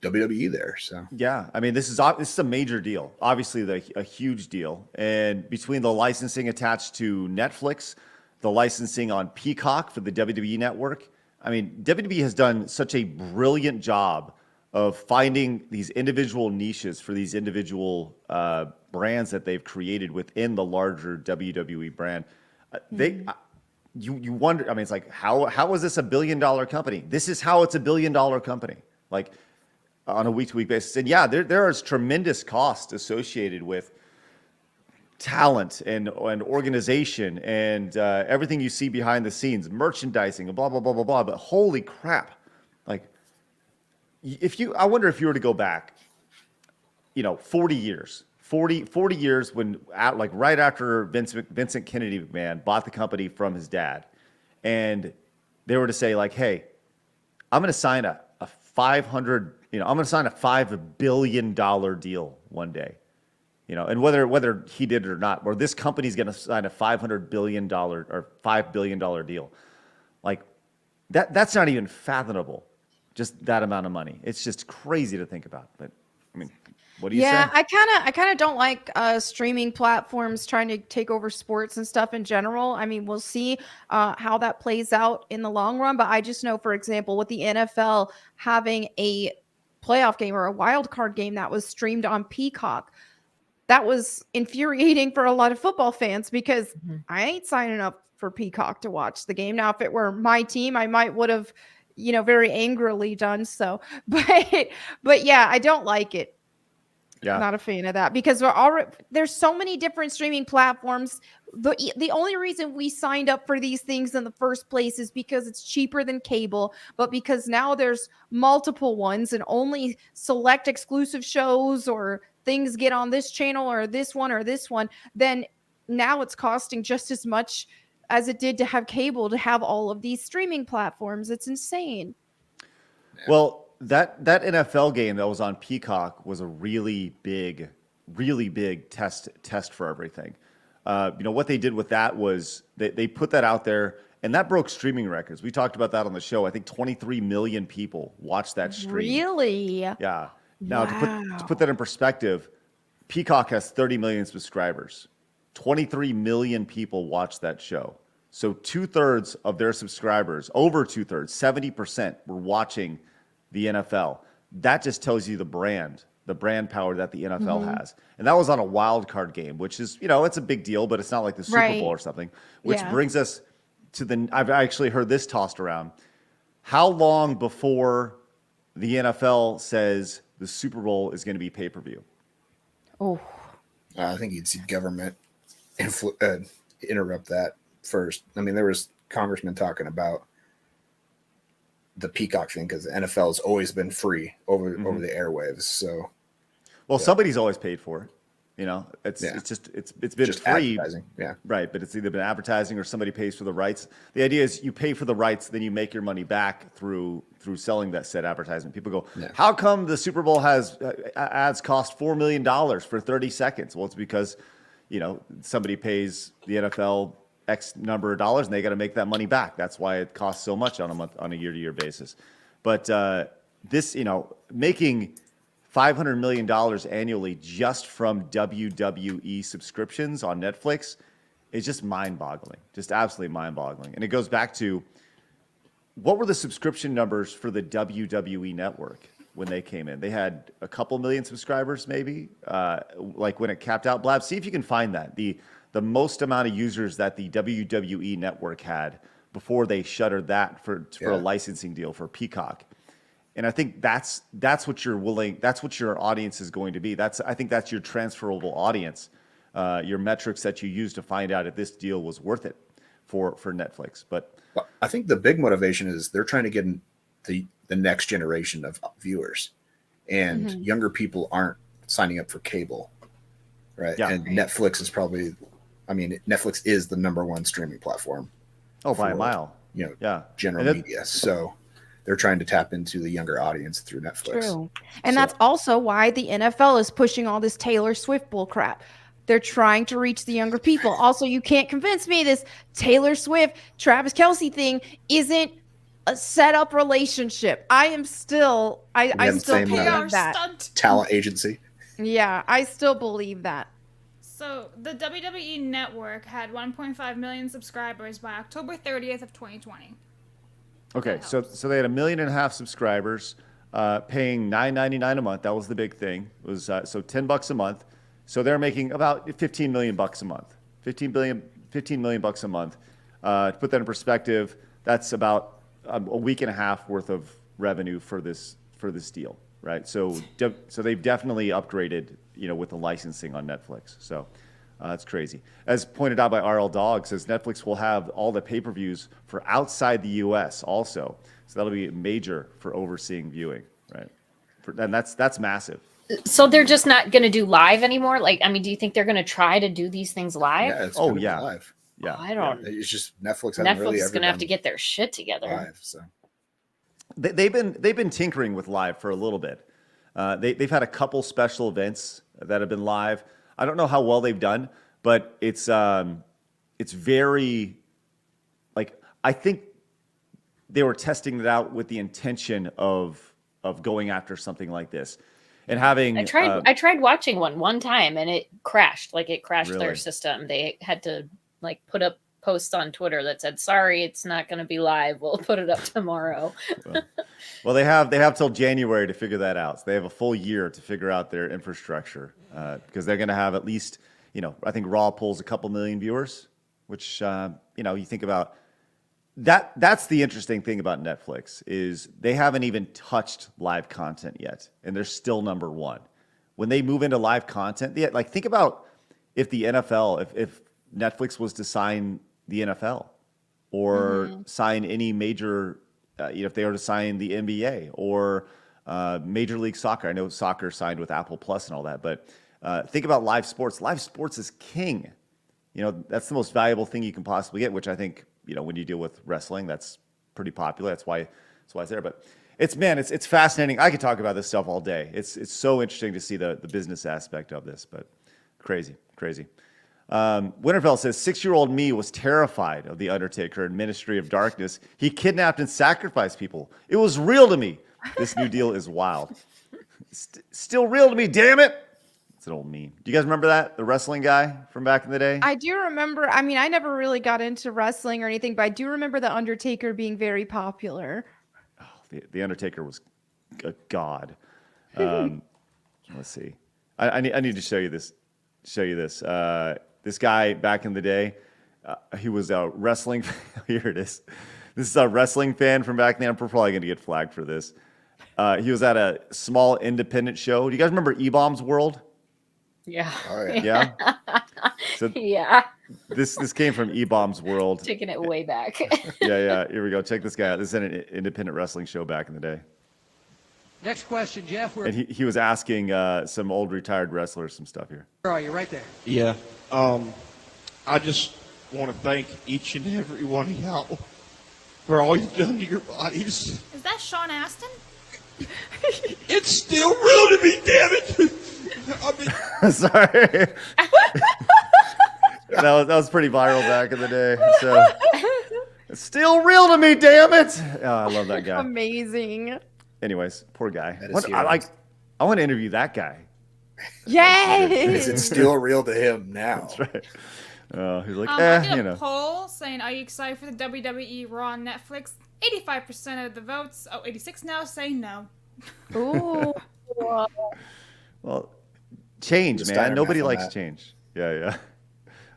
WWE there. So yeah, I mean, this is a major deal. Obviously, a huge deal. And between the licensing attached to Netflix, the licensing on Peacock for the WWE Network, I mean, WWE has done such a brilliant job of finding these individual niches for these individual brands that they've created within the larger WWE brand. You wonder. I mean, it's like how is this $1 billion company? This is how it's $1 billion company. Like on a week-to-week basis. And yeah, there is tremendous cost associated with talent and organization and everything you see behind the scenes, merchandising and blah, blah, blah, blah, blah. But holy crap. Like, I wonder if you were to go back, 40 years when right after Vincent Kennedy McMahon bought the company from his dad, and they were to say like, hey, I'm going to sign a $5 billion deal one day, and whether he did it or not, or this company's going to sign a $500 billion or $5 billion deal, like that's not even fathomable. Just that amount of money. It's just crazy to think about. But I mean, what do you say? Yeah, I kind of don't like streaming platforms trying to take over sports and stuff in general. I mean, we'll see how that plays out in the long run. But I just know, for example, with the NFL having a playoff game or a wild card game that was streamed on Peacock, that was infuriating for a lot of football fans because I ain't signing up for Peacock to watch the game. Now, if it were my team, I would have, very angrily done so. But yeah, I don't like it. Yeah. Not a fan of that because there's so many different streaming platforms. The only reason we signed up for these things in the first place is because it's cheaper than cable, but because now there's multiple ones and only select exclusive shows or things get on this channel or this one, then now it's costing just as much as it did to have cable to have all of these streaming platforms. It's insane. Well, that NFL game that was on Peacock was a really big test for everything. What they did with that was they put that out there, and that broke streaming records. We talked about that on the show. I think 23 million people watched that stream. Really? Yeah. Now, wow. to put that in perspective, Peacock has 30 million subscribers. 23 million people watched that show. So 2/3 of their subscribers, over 2/3, 70% were watching the NFL. That just tells you the brand power that the NFL has. And that was on a wild card game, which is, it's a big deal, but it's not like the Super Bowl or something, which brings us to I've actually heard this tossed around. How long before the NFL says the Super Bowl is going to be pay-per-view? Oh, I think you'd see government interrupt that first. I mean, there was congressmen talking about the Peacock thing because the NFL has always been free over the airwaves. So, somebody's always paid for it. It's been just free, advertising. Yeah, right. But it's either been advertising or somebody pays for the rights. The idea is you pay for the rights, then you make your money back through selling that said advertisement. People go, how come the Super Bowl has ads cost $4 million for 30 seconds? Well, it's because somebody pays the NFL X number of dollars and they got to make that money back. That's why it costs so much on a year-to-year basis. But this, making $500 million annually just from WWE subscriptions on Netflix is just mind-boggling, just absolutely mind-boggling. And it goes back to what were the subscription numbers for the WWE Network when they came in? They had a couple million subscribers, maybe, like when it capped out. Blab, see if you can find that. The most amount of users that the WWE Network had before they shuttered that for a licensing deal for Peacock. And I think that's what that's what your audience is going to be. I think that's your transferable audience, your metrics that you use to find out if this deal was worth it for Netflix. But I think the big motivation is they're trying to get the next generation of viewers, and younger people aren't signing up for cable, right? Yeah. And Netflix is probably, Netflix is the number one streaming platform. Oh, by a mile. General media. So they're trying to tap into the younger audience through Netflix. True. And that's also why the NFL is pushing all this Taylor Swift bull crap. They're trying to reach the younger people. Also, you can't convince me this Taylor Swift, Travis Kelce thing isn't a set up relationship. I still same, believe that. Stunt. Talent agency. Yeah, I still believe that. So the WWE Network had 1.5 million subscribers by October 30th of 2020. Okay, so they had 1.5 million subscribers, paying $9.99 a month. That was the big thing. It was so $10 a month. So they're making about $15 million a month. 15 million bucks a month. To put that in perspective, that's about a week and a half worth of revenue for this deal, right? So they've definitely upgraded, with the licensing on Netflix. So that's crazy. As pointed out by RL Dog, says Netflix will have all the pay-per-views for outside the U.S. also. So that'll be major for overseeing viewing, right? And that's massive. So they're just not going to do live anymore? Like, I mean, do you think they're going to try to do these things live? Yeah, it's live. Yeah, I don't. It's just Netflix. Netflix is going to have to get their shit together. Live, so they've been tinkering with live for a little bit. They've had a couple special events that have been live. I don't know how well they've done, but it's very, like, I think they were testing it out with the intention of going after something like this. And having I tried watching one time and it crashed. Like, it crashed Really? their system. They had to put up posts on Twitter that said, "Sorry, it's not going to be live. We'll put it up tomorrow." Well, they have till January to figure that out. So they have a full year to figure out their infrastructure, because they're going to have at least, I think Raw pulls a couple million viewers, which you think about. That's the interesting thing about Netflix is they haven't even touched live content yet, and they're still number one. When they move into live content, think about if the NFL, if Netflix was to sign the NFL or sign any major, if they were to sign the NBA or Major League Soccer. I know soccer signed with Apple Plus and all that, but think about live sports. Live sports is king. That's the most valuable thing you can possibly get, which I think, when you deal with wrestling, that's pretty popular. That's why it's there. But it's fascinating. I could talk about this stuff all day. It's so interesting to see the business aspect of this, but crazy. Winterfell says 6-year-old me was terrified of the Undertaker in Ministry of Darkness. He kidnapped and sacrificed people. It was real to me. This new deal is wild. Still real to me, damn it. It's an old meme. Do you guys remember that? The wrestling guy from back in the day? I do remember. I mean, I never really got into wrestling or anything, but I do remember the Undertaker being very popular. Oh, the Undertaker was a god. Let's see. I need to show you this. This guy back in the day, he was a wrestling. Here it is. This is a wrestling fan from back then. I'm probably going to get flagged for this. He was at a small independent show. Do you guys remember E-Bomb's World? Yeah. all right. Yeah. So Yeah. this came from E-Bomb's World. Taking it way back. Yeah. Here we go. Check this guy out. This is an independent wrestling show back in the day. Next question, Jeff. And he was asking some old retired wrestlers some stuff here. Where are you? Right there. Yeah. I just want to thank each and every one of y'all for all you've done to your bodies. Is that Sean Astin? It's still real to me, damn it. I mean, Sorry. that was pretty viral back in the day. So it's still real to me, damn it. Oh, I love that guy. Amazing. Anyways, poor guy. That is I want to interview that guy. Is it Yes. still real to him now? That's right. He's like, I did a poll saying, "Are you excited for the WWE Raw on Netflix?" 85% of the votes, 86 now, say no. Ooh. Well, change, Just man. Steiner Nobody math on likes that. change. Yeah.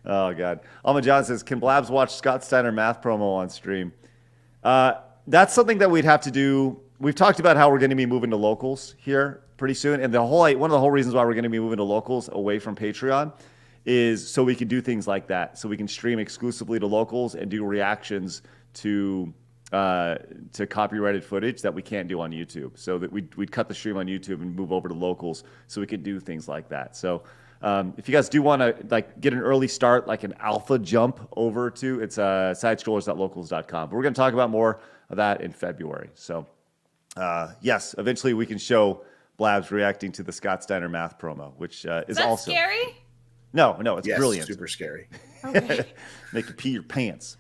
Oh, God. Alma John says, can Blabs watch Scott Steiner math promo on stream? That's something that we'd have to do. We've talked about how we're going to be moving to locals here pretty soon. And one of the whole reasons why we're going to be moving to locals away from Patreon is so we can do things like that. So we can stream exclusively to locals and do reactions to copyrighted footage that we can't do on YouTube. So that we'd cut the stream on YouTube and move over to locals so we could do things like that. So if you guys do want to get an early start, like an alpha jump over to, it's sidestrollers.locals.com. But we're going to talk about more of that in February. So yes, eventually we can show Blabs reacting to the Scott Steiner math promo, which is That's also scary? No, it's Yes, brilliant. super scary. Okay. Make you pee your pants.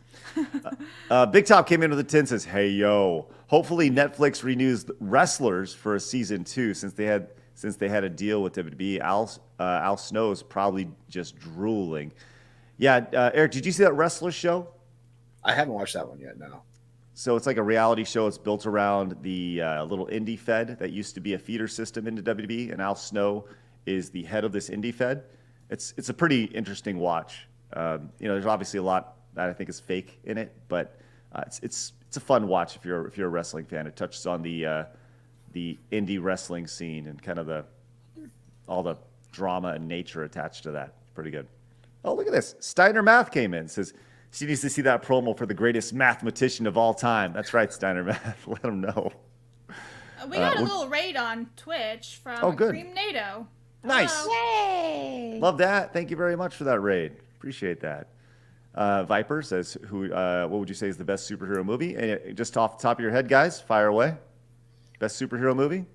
Big Top came in with a 10, says, hey, yo, hopefully Netflix renews Wrestlers for a season 2 since they had a deal with WWE. Al Snow's probably just drooling. Yeah, Eric, did you see that Wrestlers show? I haven't watched that one yet, no. So it's like a reality show. It's built around the little indie fed that used to be a feeder system into WWE, and Al Snow is the head of this indie fed. It's a pretty interesting watch. There's obviously a lot that I think is fake in it, but it's a fun watch if you're a wrestling fan. It touches on the indie wrestling scene and kind of all the drama and nature attached to that. Pretty good. Oh, look at this. Steiner Math came in, says she needs to see that promo for the greatest mathematician of all time. That's right, Steiner Math. Let him know. We got a little raid on Twitch from Cream NATO. Nice. Yay! Love that. Thank you very much for that raid. Appreciate that. Viper says, what would you say is the best superhero movie? And just off the top of your head, guys, fire away. Best superhero movie?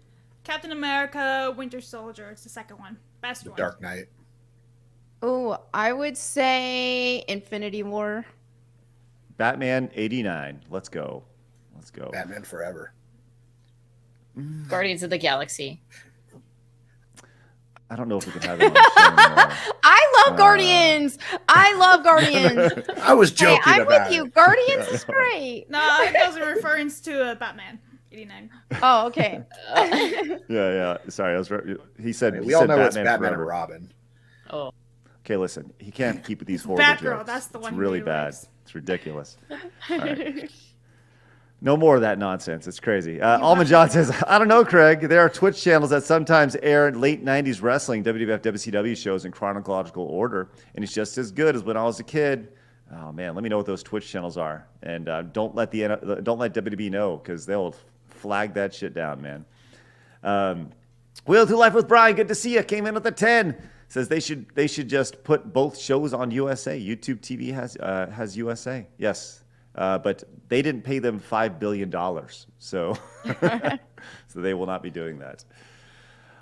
Captain America, Winter Soldier. It's the second one. Best one. Dark Knight. Oh, I would say Infinity War. Batman 89. Let's go. Batman Forever. Guardians of the Galaxy. I don't know if we can have it on the show anymore. I love Guardians. I love Guardians. I was joking I'm about with you. it. Guardians is great. No, I think those are referring to Batman 89. Oh, okay. Yeah. Sorry, he said We all know Batman it's Batman Forever. and Robin. Oh. Okay, listen. He can't keep with these horrible Batgirl, jokes. that's the one It's he really really bad. likes. It's ridiculous. All right. No more of that nonsense. It's crazy. Almond John says, I don't know, Craig. There are Twitch channels that sometimes air late 90s wrestling, WWF, WCW shows in chronological order, and it's just as good as when I was a kid. Oh, man, let me know what those Twitch channels are. And don't let WWE know, because they'll flag that shit down, man. Wheel to Life with Brian, good to see you. Came in with a 10. Says they should just put both shows on USA. YouTube TV has USA. Yes. But they didn't pay them $5 billion, so so they will not be doing that.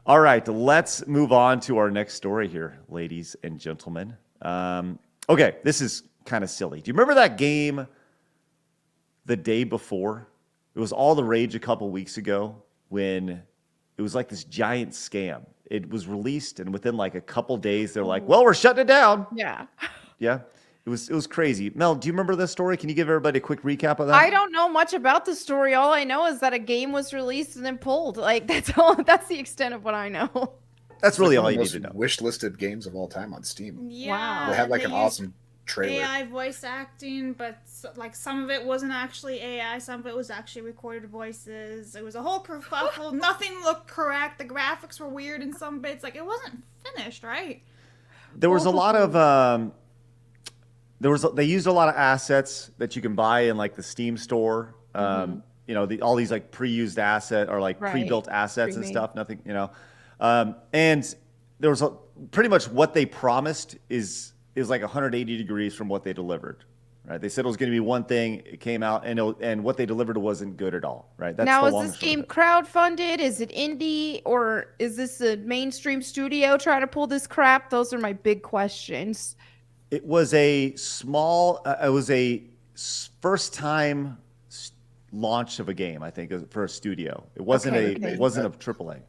All right, let's move on to our next story here, ladies and gentlemen. Okay, this is kind of silly. Do you remember that game the day before? It was all the rage a couple weeks ago when it was like this giant scam. It was released, and within like a couple days, they're like, well, we're shutting it down. Yeah. Yeah. It was crazy. Mel, do you remember this story? Can you give everybody a quick recap of that? I don't know much about the story. All I know is that a game was released and then pulled. Like that's all. That's the extent of what I know. That's really all One you of need the to know. most wish-listed games of all time on Steam. Yeah. They had like an used awesome trailer. AI voice acting, but like some of it wasn't actually AI, some of it was actually recorded voices. It was a whole kerfuffle. Nothing looked correct. The graphics were weird in some bits. Like it wasn't finished, right? There was a lot of they used a lot of assets that you can buy in like the Steam store. All these like pre-used asset or like Right. pre-built assets and Pre-made. stuff. Nothing, and there was pretty much what they promised is like 180 degrees from what they delivered. Right? They said it was going to be one thing. It came out, and what they delivered wasn't good at all. Right? That's Now, the is long this and short of game it. crowdfunded? Is it indie? Or is this a mainstream studio trying to pull this crap? Those are my big questions. It was a small. It was a first time launch of a game. I think for a studio. It wasn't Okay. It wasn't a AAA.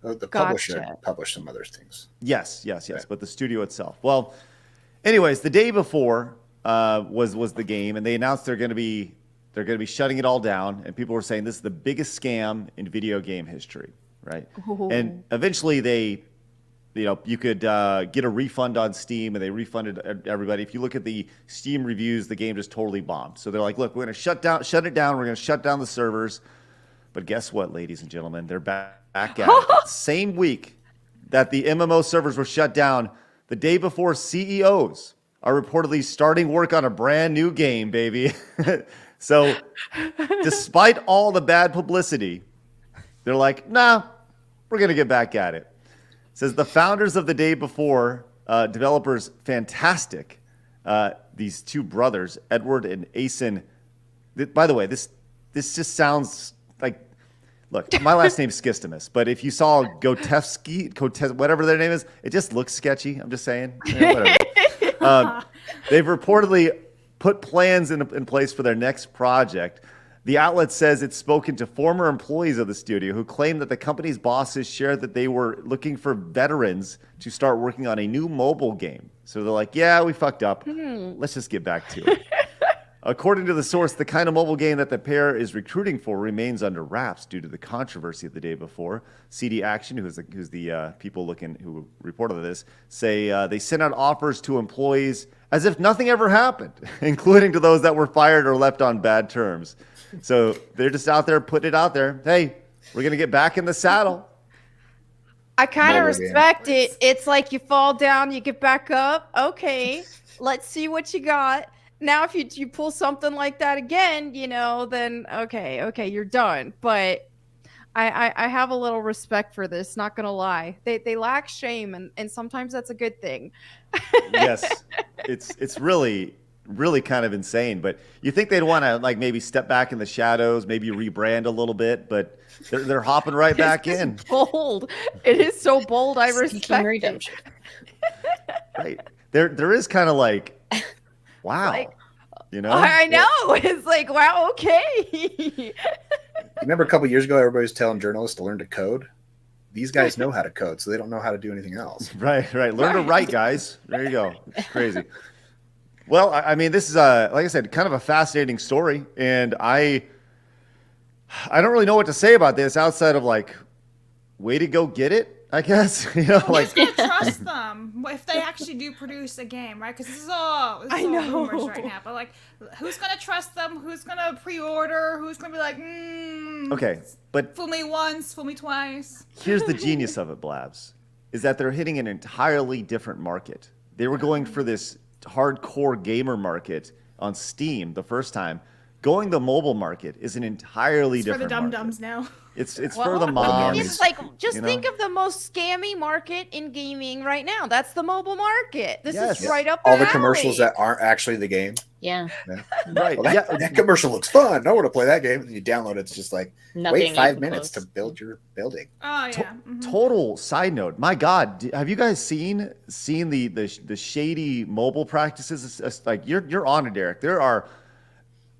The publisher Gotcha. published some other things. Yes. Right. But the studio itself. Well, anyways, the day before was the game, and they announced they're going to be shutting it all down, and people were saying this is the biggest scam in video game history, right? Ooh. And eventually you could get a refund on Steam, and they refunded everybody. If you look at the Steam reviews, the game just totally bombed. So they're like, look, we're going to shut it down. We're going to shut down the servers. But guess what, ladies and gentlemen? They're back at it. Same week that the MMO servers were shut down, the day before, CEOs are reportedly starting work on a brand new game, baby. So despite all the bad publicity, they're like, nah, we're going to get back at it. Says the founders of the day before, developers Fantastic, these two brothers, Edward and Asen. By the way, this just sounds like, look, my last name's Skistimus, but if you saw Gotevsky, whatever their name is, it just looks sketchy. I'm just saying. Whatever. They've reportedly put plans in place for their next project. The outlet says it's spoken to former employees of the studio who claim that the company's bosses shared that they were looking for veterans to start working on a new mobile game. So they're like, yeah, we fucked up. Let's just get back to it. According to the source, the kind of mobile game that the pair is recruiting for remains under wraps due to the controversy of the day before. CD Action, who's the people who reported this, say they sent out offers to employees as if nothing ever happened, including to those that were fired or left on bad terms. So they're just out there putting it out there. Hey, we're going to get back in the saddle. I kind of respect it. It's like you fall down, you get back up. Okay, let's see what you got. Now, if you pull something like that again, then okay, you're done. But I have a little respect for this, not going to lie. They lack shame, and sometimes that's a good thing. Yes, it's really kind of insane, but you think they'd want to maybe step back in the shadows, maybe rebrand a little bit, but they're hopping right back in. Bold. It is so bold. I respect redemption. it. Right. There is kind of wow. I know. It's like, wow, okay. Remember a couple years ago, everybody was telling journalists to learn to code? These guys know how to code, so they don't know how to do anything else. Right. Learn to write, guys. There you go. It's crazy. Well, I mean, this is like I said, kind of a fascinating story, and I don't really know what to say about this outside of way to go get it, I guess. Who's gonna trust them if they actually do produce a game, right? Because this is all rumors right now. But who's gonna trust them? Who's gonna pre-order? Who's gonna be like, okay, but fool me once, fool me twice. Here's the genius of it, Blabs, is that they're hitting an entirely different market. They were going for this hardcore gamer market on Steam the first time. Going the mobile market is an entirely different for the market. dum-dums now. It's for the moms. It's think of the most scammy market in gaming right now. That's the mobile market. This is right up all their the commercials alley. that aren't actually the game. Yeah. Right. Well, that commercial looks fun. I want to play that game. And you download it. It's just Nothing wait 5 even minutes close. to build your building. Oh yeah. Total side note. My God, have you guys seen the shady mobile practices? It's you're on it, Derek. There are,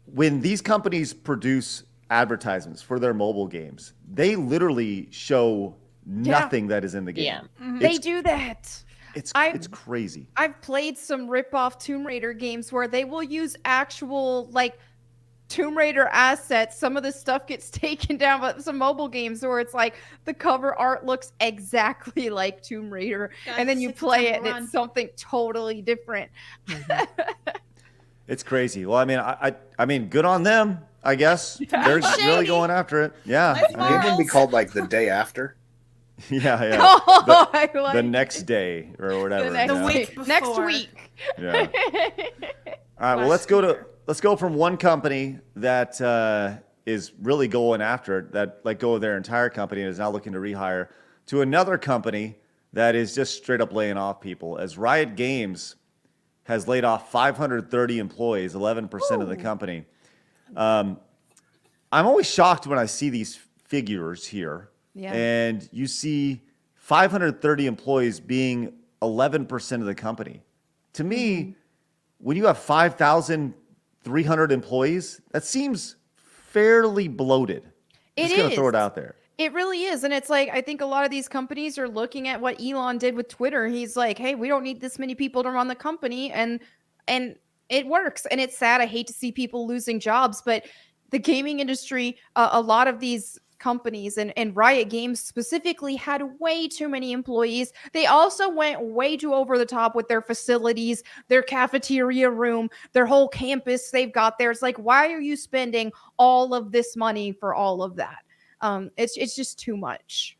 when these companies produce advertisements for their mobile games, they literally show nothing that is in the game. Yeah. They do that. It's crazy. I've played some rip-off Tomb Raider games where they will use actual Tomb Raider assets. Some of the stuff gets taken down, but some mobile games where it's the cover art looks exactly like Tomb Raider, and then you play it and it's something totally different. It's crazy. Well, I mean, good on them, I guess. They're really going after it. Yeah. It can be called the day after. Yeah. Oh, the next day or whatever. The week before. Next week. Yeah. All right. Well, let's go from one company that is really going after it, that let go of their entire company and is now looking to rehire, to another company that is just straight up laying off people, as Riot Games has laid off 530 employees, 11% of the company. I'm always shocked when I see these figures here, and you see 530 employees being 11% of the company. To me, when you have 5,300 employees, that seems fairly bloated. Just going to throw it out there. It really is. And it's I think a lot of these companies are looking at what Elon did with Twitter. He's like, hey, we don't need this many people to run the company. And it works. And it's sad. I hate to see people losing jobs, but the gaming industry, a lot of these companies and Riot Games specifically had way too many employees. They also went way too over the top with their facilities, their cafeteria room, their whole campus they've got there. It's why are you spending all of this money for all of that? It's just too much.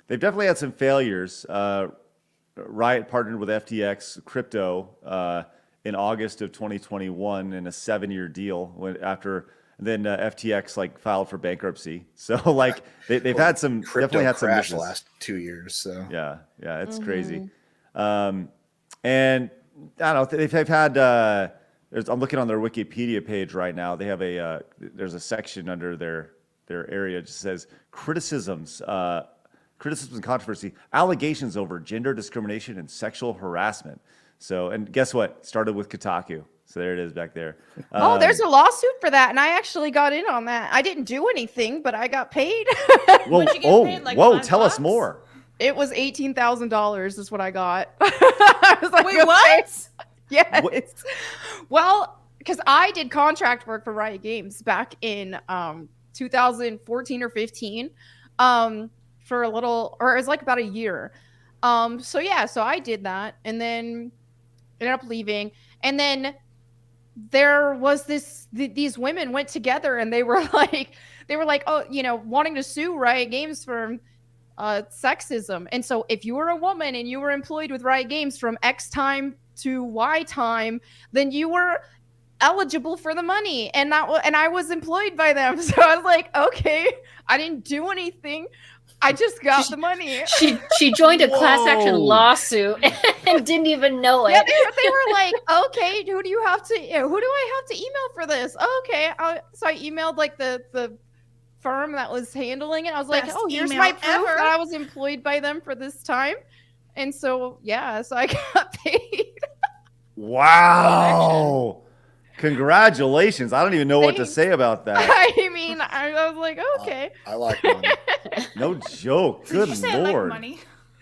They've definitely had some failures. Riot partnered with FTX Crypto in August of 2021 in a 7-year deal. Then FTX filed for bankruptcy. So they've had some definitely had some crashed misses. the last 2 years. So yeah, it's crazy. And I don't know. They've had. I'm looking on their Wikipedia page right now. They have there's a section under their area that just says criticisms and controversy, allegations over gender discrimination and sexual harassment. So, and guess what? Started with Kotaku. So there it is back there. Oh, there's a lawsuit for that, and I actually got in on that. I didn't do anything, but I got paid. Whoa, What'd you get paid, like whoa! $5? Tell us more. It was $18,000 is what I got. I was like, Wait, okay. what? Yes. What? Well, because I did contract work for Riot Games back in 2014 or 15 for a little, or it was like about a year. So I did that and then ended up leaving. And then there was these women went together and they were like, oh, wanting to sue Riot Games for sexism. And so if you were a woman and you were employed with Riot Games from X time to Y time, then you were eligible for the money. And I was employed by them. So I was like, okay, I didn't do anything. I just got the money. She joined a class action Whoa. lawsuit and didn't even know it. Yeah, they were like, okay, who do I have to email for this? Okay. So I emailed like the firm that was handling it. I was like, Best oh, here's email my proof ever. that I was employed by them for this time. And so, so I got paid. Wow. Congratulations. I don't even know what to Thanks. say about that. I mean, I was like, okay. I like money. No joke. Did Good you say I like Lord. money?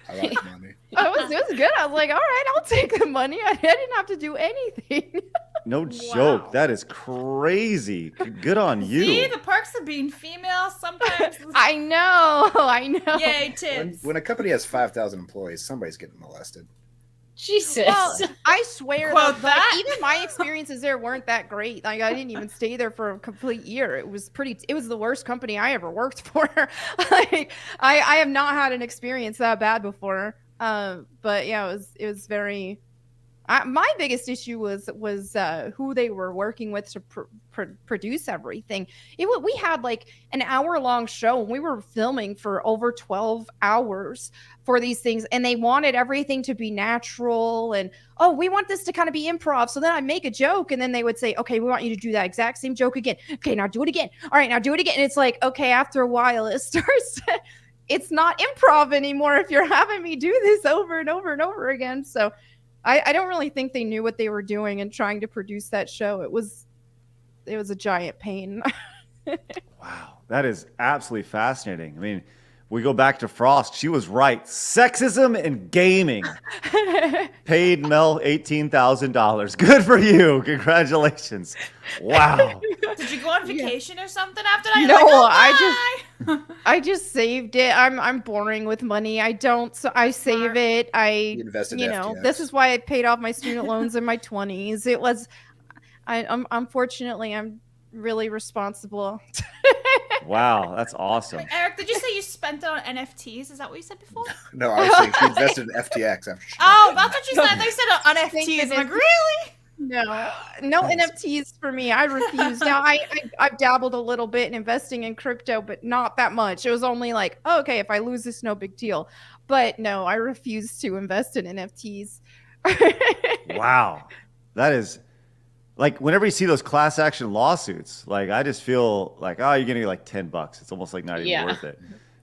I like money. It was good. I was like, all right, I'll take the money. I didn't have to do anything. No joke. That is crazy. Good on you. See, the perks of being female sometimes. I know. Yay, When, tits. when a company has 5,000 employees, somebody's getting molested. Jesus. Well, I swear Quote that that. even my experiences there weren't that great. Like I didn't even stay there for a complete year. It was the worst company I ever worked for. Like I have not had an experience that bad before. But yeah, it was very. My biggest issue was who they were working with to produce everything. We had like an hour-long show, and we were filming for over 12 hours for these things, and they wanted everything to be natural. And we want this to kind of be improv. So then I make a joke, and then they would say, "Okay, we want you to do that exact same joke again. Okay, now do it again. All right, now do it again." And it's like, okay, after a while, it starts. It's not improv anymore if you're having me do this over and over and over again. So. I don't really think they knew what they were doing in trying to produce that show. It was a giant pain. Wow. That is absolutely fascinating. I mean, we go back to Frost. She was right. Sexism in gaming. Paid Mel $18,000. Good for you. Congratulations. Wow. Did you go on vacation or something after that? You're No, like, oh, I just saved it. I'm boring with money. I save it. You invest in FTX. This is why I paid off my student loans in my 20s. It was unfortunately I'm really responsible. Wow. That's awesome. Wait, Eric, did you say you spent it on NFTs? Is that what you said before? No, I was saying she invested in FTX after she Oh, got that's what you said. I thought you said on NFTs. I'm like, really? No NFTs for me. I refuse. Now I've dabbled a little bit in investing in crypto, but not that much. It was only like, oh, okay, if I lose this, no big deal. But no, I refuse to invest in NFTs. Wow. That is like whenever you see those class action lawsuits, like I just feel like, oh, you're getting like $10. It's almost like not even worth it.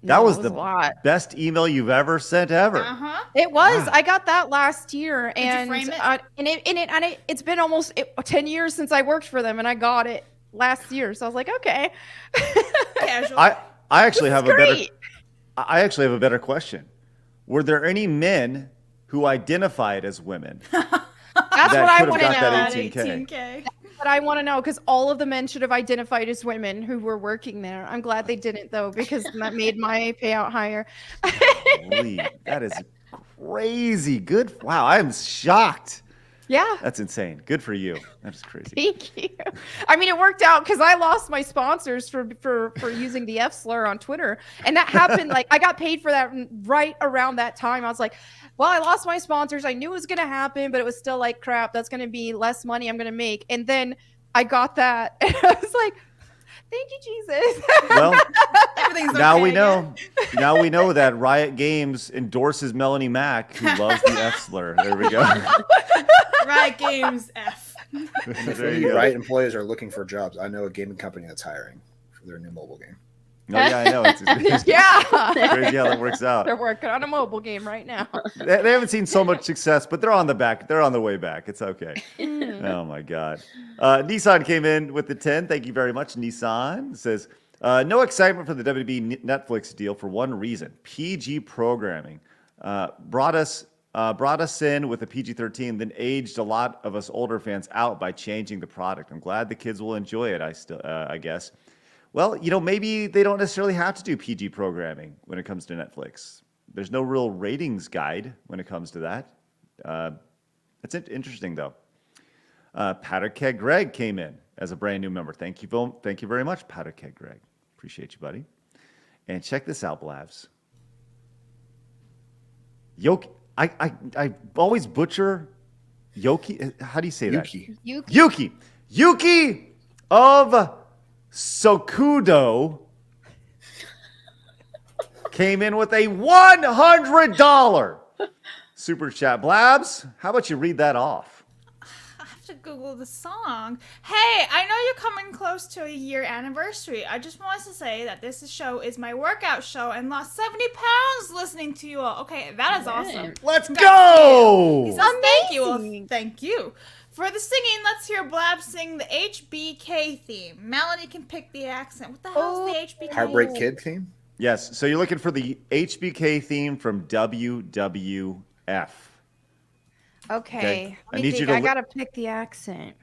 That No, was it the a lot. best email you've ever sent ever. Uh-huh. It was. Wow. I got that last year, you and frame it? It's been almost 10 years since I worked for them, and I got it last year. So I was like, okay. Casual. I actually have Great. I actually have a better question. Were there any men who identified as women? That's That what I could have want to got that know. 18K. 18K. But I want to know because all of the men should have identified as women who were working there. I'm glad they didn't though, because that made my payout higher. Holy, that is crazy. Good. Wow, I am shocked. Yeah. That's insane. Good for you. That's crazy. Thank you. I mean, it worked out because I lost my sponsors for using the F slur on Twitter, and that happened. Like I got paid for that right around that time. I was like, well, I lost my sponsors. I knew it was gonna happen, but it was still like crap. That's gonna be less money I'm gonna make. And then I got that, and I was like, thank you, Jesus. Well, Everything's now okay we again. know. Now we know that Riot Games endorses Melonie Mack, who loves the F slur. There we go. Riot Games F. If There any you go. Riot employees are looking for jobs, I know a gaming company that's hiring for their new mobile game. No, yeah, I know. It's Yeah. crazy how that works out. They're working on a mobile game right now. They haven't seen so much success, but they're on the back. They're on the way back. It's okay. Oh my God. Nissan came in with the 10. Thank you very much, Nissan. It says, no excitement for the WWE Netflix deal for one reason: PG programming. Brought us in with a PG-13, then aged a lot of us older fans out by changing the product. I'm glad the kids will enjoy it. I guess. Well, maybe they don't necessarily have to do PG programming when it comes to Netflix. There's no real ratings guide when it comes to that. It's interesting, though. Patterkeg Greg came in as a brand new member. Thank you very much, Patterkeg Greg. Appreciate you, buddy. And check this out, Blabs. Yoki, I always butcher Yoki. How do you say that? Yuki of Sokudo came in with a $100 super chat. Blabs, how about you read that off? I have to Google the song. Hey, I know you're coming close to a year anniversary. I just wanted to say that this show is my workout show and lost 70 pounds listening to you all. Okay, that is awesome. Let's go! He says, thank you. Well, thank you. For the singing, let's hear Blab sing the HBK theme. Melonie can pick the accent. What the hell is the HBK? Heartbreak Kid theme? Yes, so you're looking for the HBK theme from WWF. Okay. I need you to I gotta pick the accent.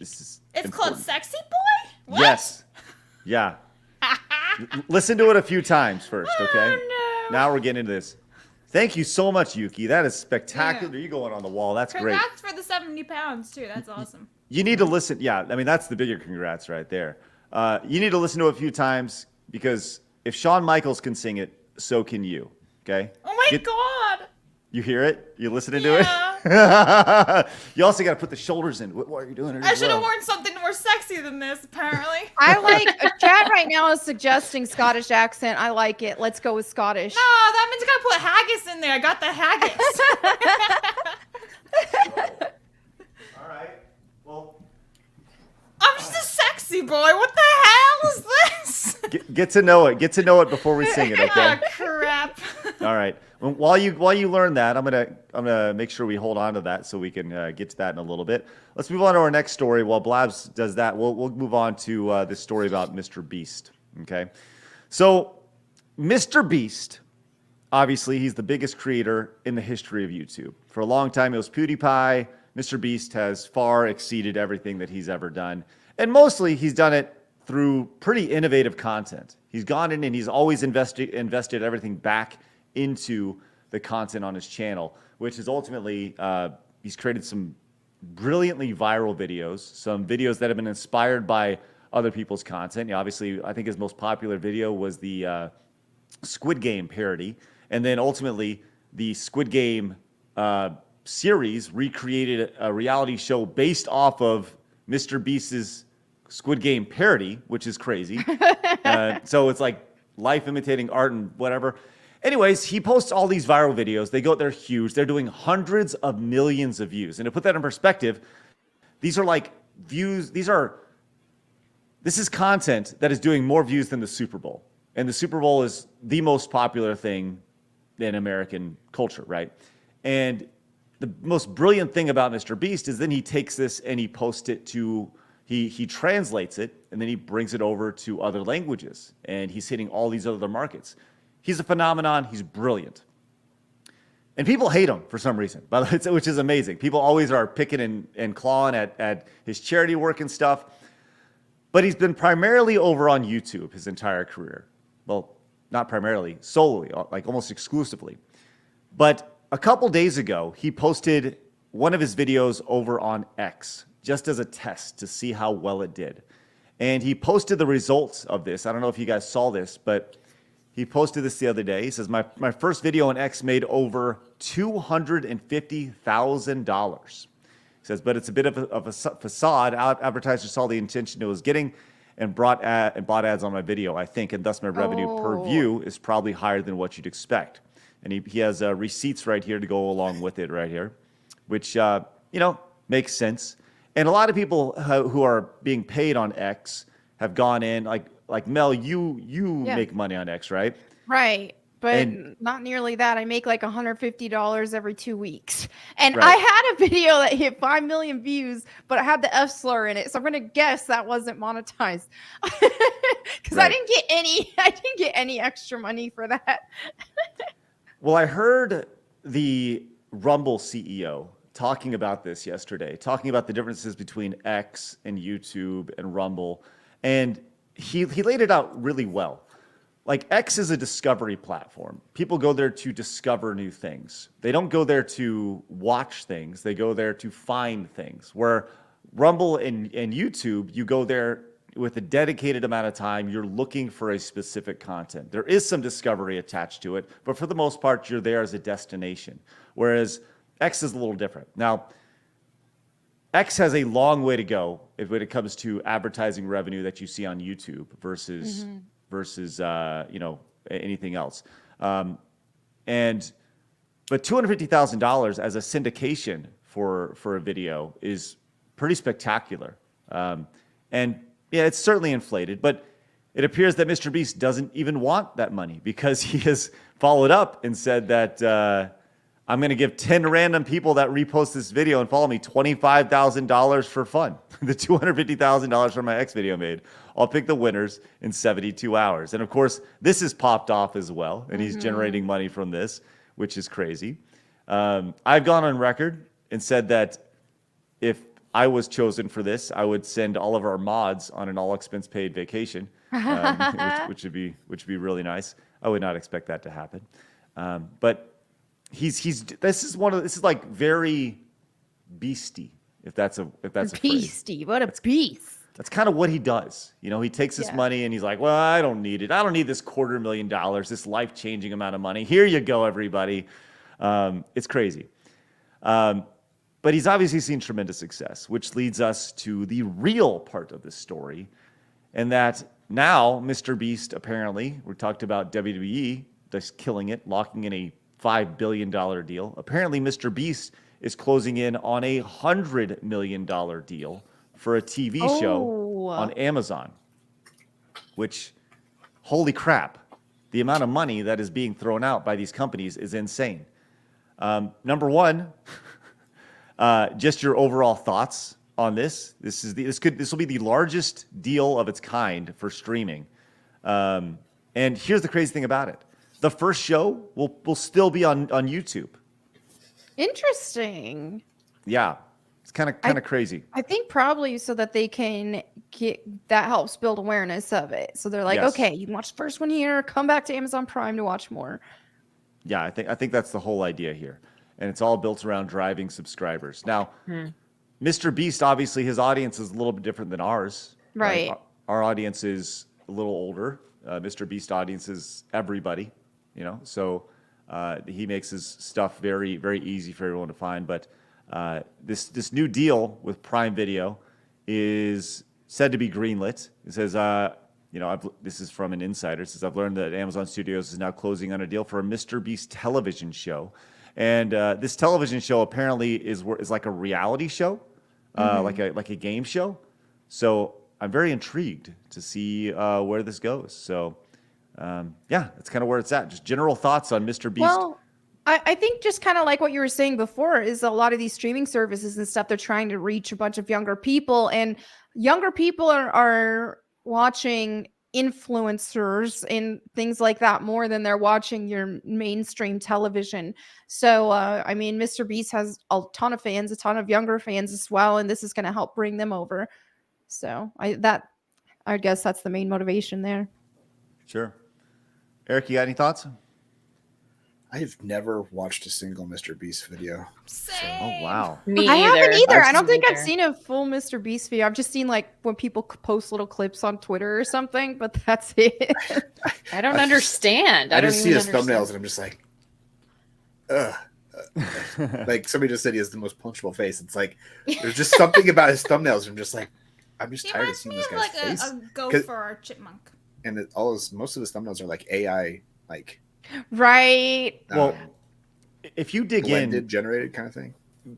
It's called Sexy Boy? What? Yes. Yeah. Listen to it a few times first, okay? Oh, no. Now we're getting into this. Thank you so much, Yuki. That is spectacular. Yeah. You going on the wall. That's great. Congrats for the 70 pounds, too. That's awesome. You need to listen. Yeah, I mean, that's the bigger congrats right there. You need to listen to it a few times because if Shawn Michaels can sing it, so can you, okay? Oh, my God. You hear it? You listening to it? You also got to put the shoulders in. What are you doing? I should have worn something more sexy than this, apparently. I like chat right now is suggesting Scottish accent. I like it. Let's go with Scottish. No, that means you gotta put haggis in there. I got the haggis. All right. Well, I'm just a sexy boy. What the hell is this? get to know it. Get to know it before we sing it, okay? Oh, crap. All right. While you learn that, I'm gonna make sure we hold on to that so we can get to that in a little bit. Let's move on to our next story. While Blabs does that, we'll move on to this story about MrBeast. Okay, so MrBeast, obviously, he's the biggest creator in the history of YouTube. For a long time, it was PewDiePie. MrBeast has far exceeded everything that he's ever done, and mostly he's done it through pretty innovative content. He's gone in and he's always invested everything back into the content on his channel, which is ultimately he's created some brilliantly viral videos, some videos that have been inspired by other people's content. Obviously, I think his most popular video was the Squid Game parody, and then ultimately the Squid Game series recreated a reality show based off of MrBeast's Squid Game parody, which is crazy. So it's like life imitating art and whatever. Anyways, he posts all these viral videos. They're huge. They're doing hundreds of millions of views. And to put that in perspective, these are like views. This is content that is doing more views than the Super Bowl. And the Super Bowl is the most popular thing in American culture, right? And the most brilliant thing about MrBeast is then he takes this and he posts it to, he translates it, and then he brings it over to other languages. And he's hitting all these other markets. He's a phenomenon. He's brilliant. And people hate him for some reason, which is amazing. People always are picking and clawing at his charity work and stuff. But he's been primarily over on YouTube his entire career. Well, not primarily, solely, like almost exclusively. But a couple days ago, he posted one of his videos over on X, just as a test to see how well it did. And he posted the results of this. I don't know if you guys saw this, but he posted this the other day. He says, my first video on X made over $250,000. He says, but it's a bit of a facade. Advertisers saw the intention it was getting and bought ads on my video, I think, and thus my revenue per view is probably higher than what you'd expect. And he has receipts right here to go along with it right here, which, makes sense. And a lot of people who are being paid on X have gone in, like Mel, you make money on X, right? Right. But And- not nearly that. I make like $150 every 2 weeks. And Right. I had a video that hit 5 million views, but I had the F slur in it. So I'm going to guess that wasn't monetized. Because I Right. didn't get any extra money for that. Well, I heard the Rumble CEO talking about this yesterday, talking about the differences between X and YouTube and Rumble. And he laid it out really well. Like X is a discovery platform. People go there to discover new things. They don't go there to watch things. They go there to find things. Where Rumble and YouTube, you go there with a dedicated amount of time. You're looking for a specific content. There is some discovery attached to it, but for the most part, you're there as a destination. Whereas X is a little different. Now, X has a long way to go when it comes to advertising revenue that you see on YouTube versus anything else. But $250,000 as a syndication for a video is pretty spectacular. And yeah, it's certainly inflated, but it appears that MrBeast doesn't even want that money because he has followed up and said that I'm going to give 10 random people that repost this video and follow me $25,000 for fun. The $250,000 for my X video made. I'll pick the winners in 72 hours. And of course, this is popped off as well, and he's generating money from this, which is crazy. I've gone on record and said that if I was chosen for this, I would send all of our mods on an all-expense-paid vacation, which would be really nice. I would not expect that to happen, but this is like very beastie, if that's a phrase. Beastie, what a beast. That's kind of what he does. You know, he takes this money and he's like, well, I don't need it. I don't need this $250,000, this life-changing amount of money. Here you go, everybody. It's crazy. But he's obviously seen tremendous success, which leads us to the real part of the story. And that now MrBeast, apparently, we talked about WWE just killing it, locking in a $5 billion deal. Apparently, MrBeast is closing in on a $100 million deal for a TV show on Amazon, which, holy crap, the amount of money that is being thrown out by these companies is insane. Number one, just your overall thoughts on this. This will be the largest deal of its kind for streaming. And here's the crazy thing about it. The first show will still be on YouTube. Interesting. Yeah. It's kind of crazy. I think probably so that they can that helps build awareness of it. So they're like, Yes. okay, you can watch the first one here, come back to Amazon Prime to watch more. Yeah, I think that's the whole idea here. And it's all built around driving subscribers. Now, MrBeast, obviously his audience is a little bit different than ours. Right. Our audience is a little older. MrBeast audience is everybody, so he makes his stuff very, very easy for everyone to find. But this new deal with Prime Video is said to be greenlit. It says, this is from an insider. It says, I've learned that Amazon Studios is now closing on a deal for a MrBeast television show. And this television show apparently is like a reality show, like a game show. So I'm very intrigued to see where this goes. So that's kind of where it's at. Just general thoughts on MrBeast. Well, I think just kind of like what you were saying before is a lot of these streaming services and stuff, they're trying to reach a bunch of younger people, and younger people are watching influencers and things like that more than they're watching your mainstream television. So, MrBeast has a ton of fans, a ton of younger fans as well, and this is going to help bring them over. So I guess that's the main motivation there. Sure. Eric, you got any thoughts? I have never watched a single MrBeast video. Oh, wow. Me I haven't either. I don't think I've either. seen a full MrBeast video. I've just seen like when people post little clips on Twitter or something, but that's it. I don't understand. I don't just see even his understand. thumbnails and I'm just like, ugh. Like somebody just said he has the most punchable face. It's like there's just something about his thumbnails. I'm just He tired of reminds seeing me this of guy's like face. a gopher or a chipmunk. And most of his thumbnails are like AI, like Right. Well, if you dig blended, in, generated kind of thing.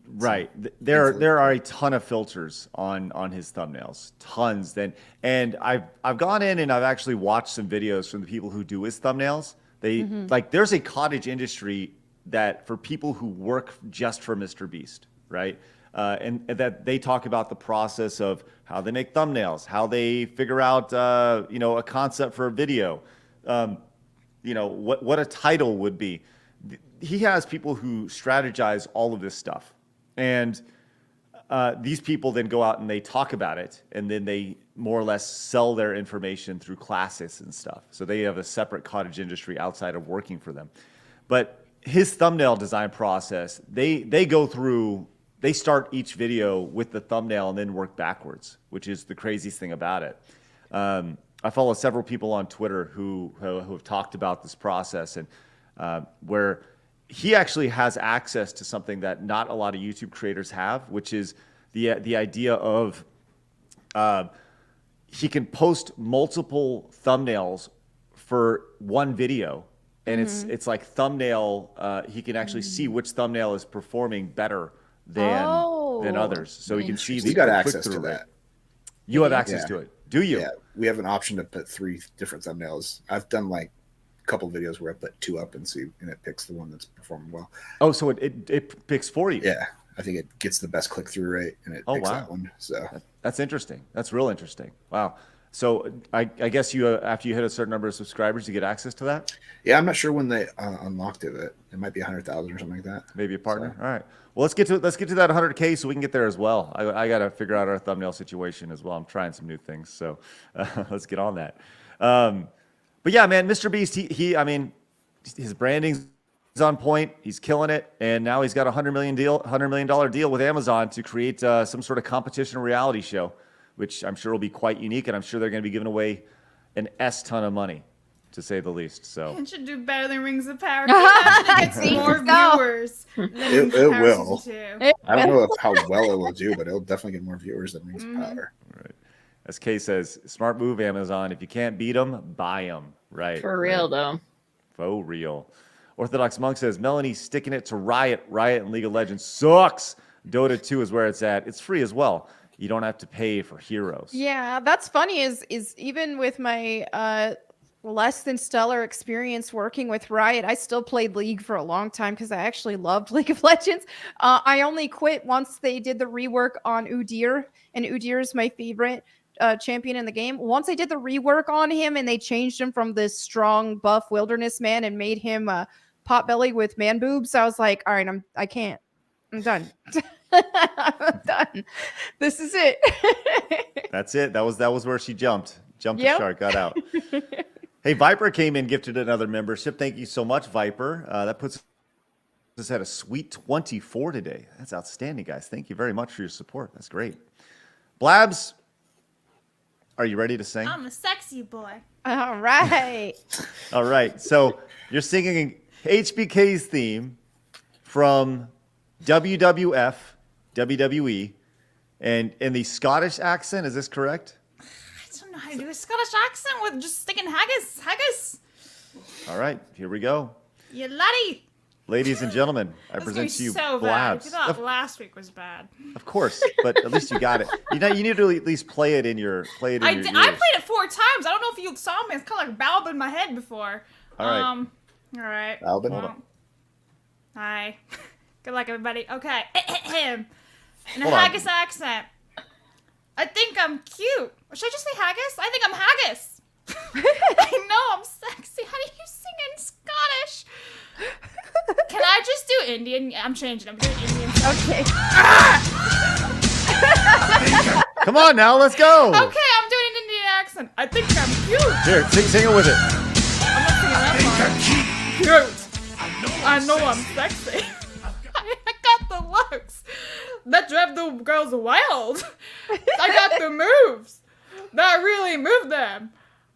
Right. There are a ton of filters on his thumbnails, tons. And I've gone in and I've actually watched some videos from the people who do his thumbnails. They like there's a cottage industry that for people who work just for MrBeast, right? And that they talk about the process of how they make thumbnails, how they figure out a concept for a video, what a title would be. He has people who strategize all of this stuff. And these people then go out and they talk about it, and then they more or less sell their information through classes and stuff. So they have a separate cottage industry outside of working for them. But his thumbnail design process, they start each video with the thumbnail and then work backwards, which is the craziest thing about it. I follow several people on Twitter who have talked about this process, and where he actually has access to something that not a lot of YouTube creators have, which is the idea of he can post multiple thumbnails for one video, and it's like thumbnail. He can actually see which thumbnail is performing better than others, so he can see. You got access to that. You have access to it. Do you? Yeah, we have an option to put 3 different thumbnails. I've done like a couple of videos where I put 2 up and it picks the one that's performing well. Oh, so it picks for you? Yeah, I think it gets the best click-through rate, and it picks that one. So that's interesting. That's real interesting. Wow. So I guess you after you hit a certain number of subscribers, you get access to that? Yeah, I'm not sure when they unlocked it. It might be 100,000 or something like that. Maybe a partner. So. All right. Well, let's get to that 100K so we can get there as well. I got to figure out our thumbnail situation as well. I'm trying some new things, so let's get on that. But yeah, man, MrBeast, his branding's on point. He's killing it, and now he's got a $100 million deal with Amazon to create some sort of competition reality show, which I'm sure will be quite unique, and I'm sure they're going to be giving away an ton of money, to say the least. So it should do better than Rings of Power. It gets more viewers. It will. I don't know how well it will do, but it'll definitely get more viewers than Rings of Power. Right. As Kay says, smart move, Amazon. If you can't beat them, buy them. Right. For real, though. For real. Orthodox Monk says, Melonie sticking it to Riot. Riot and League of Legends sucks. Dota 2 is where it's at. It's free as well. You don't have to pay for heroes. Yeah, that's funny is even with my less than stellar experience working with Riot, I still played League for a long time because I actually loved League of Legends. I only quit once they did the rework on Udyr, and Udyr is my favorite champion in the game. Once they did the rework on him and they changed him from this strong buff wilderness man and made him potbelly with man boobs, I was like, all right, I'm done. I'm done. This is it. That's it. That was where she jumped the shark, got out. Hey, Viper came in, gifted another membership. Thank you so much, Viper. That puts us at a sweet 24 today. That's outstanding, guys. Thank you very much for your support. That's great. Blabs, are you ready to sing? I'm a sexy boy. All right. All right. So you're singing HBK's theme from WWF, WWE, and in the Scottish accent. Is this correct? I don't know how to do a Scottish accent with just sticking haggis. Haggis. All right. Here we go. You laddie. Ladies and gentlemen, I present to you so Blabs. bad. You thought last week was bad. Of course, but at least you got it. You need to at least play it in your I played it 4 times. I don't know if you saw me. It's kind of like Balb in my head before. All right. All right. Balbin? Hold on. Hi. Good luck, everybody. Okay. In a Hold on. haggis accent. I think I'm cute. Or should I just say haggis? I think I'm haggis. I know I'm sexy. How do you sing in Scottish? Can I just do Indian? I'm changing. I'm doing Indian. Okay. Come on now, let's go. Okay, I'm doing an Indian accent. I think I'm cute. Here, sing it with it. I'm not singing that part. Cute. I know I'm sexy. I got the looks that drive the girls wild. I got the moves that really move them.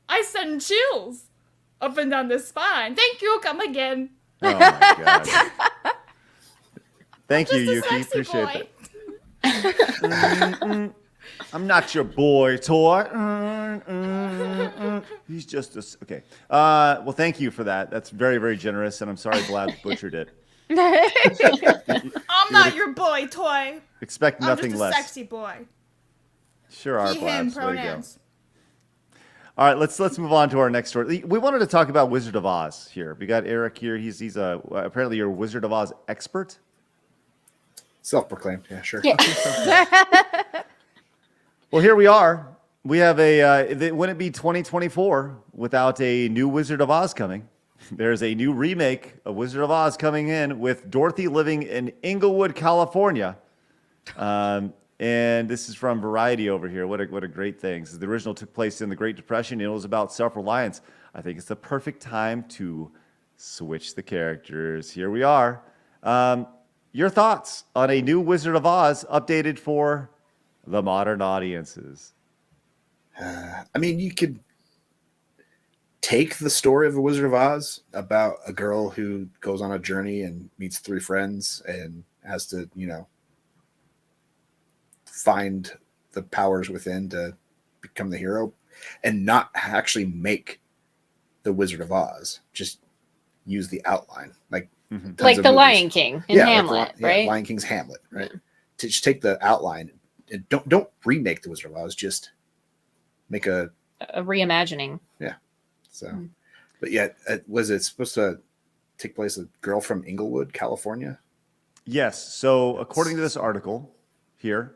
I send chills up and down the spine. Thank you. Come again. Oh my god. Thank you, Yuki. Appreciate that. I'm not your boy toy. He's just a... Okay. Well, thank you for that. That's very, very generous, and I'm sorry Blab butchered it. I'm not your boy toy. Expect I'm nothing just a less. sexy boy. Sure are, He, him Blabs. Way to go. pronouns. All right, let's move on to our next story. We wanted to talk about Wizard of Oz here. We got Eric here. He's apparently you're a Wizard of Oz expert. Self-proclaimed. Yeah, sure. Yeah. Well, here we are. We have wouldn't it be 2024 without a new Wizard of Oz coming? There's a new remake of Wizard of Oz coming in with Dorothy living in Inglewood, California. And this is from Variety over here. What a great thing. This is the original took place in the Great Depression. It was about self-reliance. I think it's the perfect time to switch the characters. Here we are. Your thoughts on a new Wizard of Oz updated for the modern audiences? I mean, you could take the story of the Wizard of Oz about a girl who goes on a journey and meets 3 friends and has to, find the powers within to become the hero, and not actually make the Wizard of Oz. Just use the outline, like Like the Lion King in Hamlet, right? Lion King's Hamlet, right? To just take the outline and don't remake the Wizard of Oz. Just make a reimagining. Yeah. So, but yeah, was it supposed to take place a girl from Inglewood, California? Yes. So according to this article here,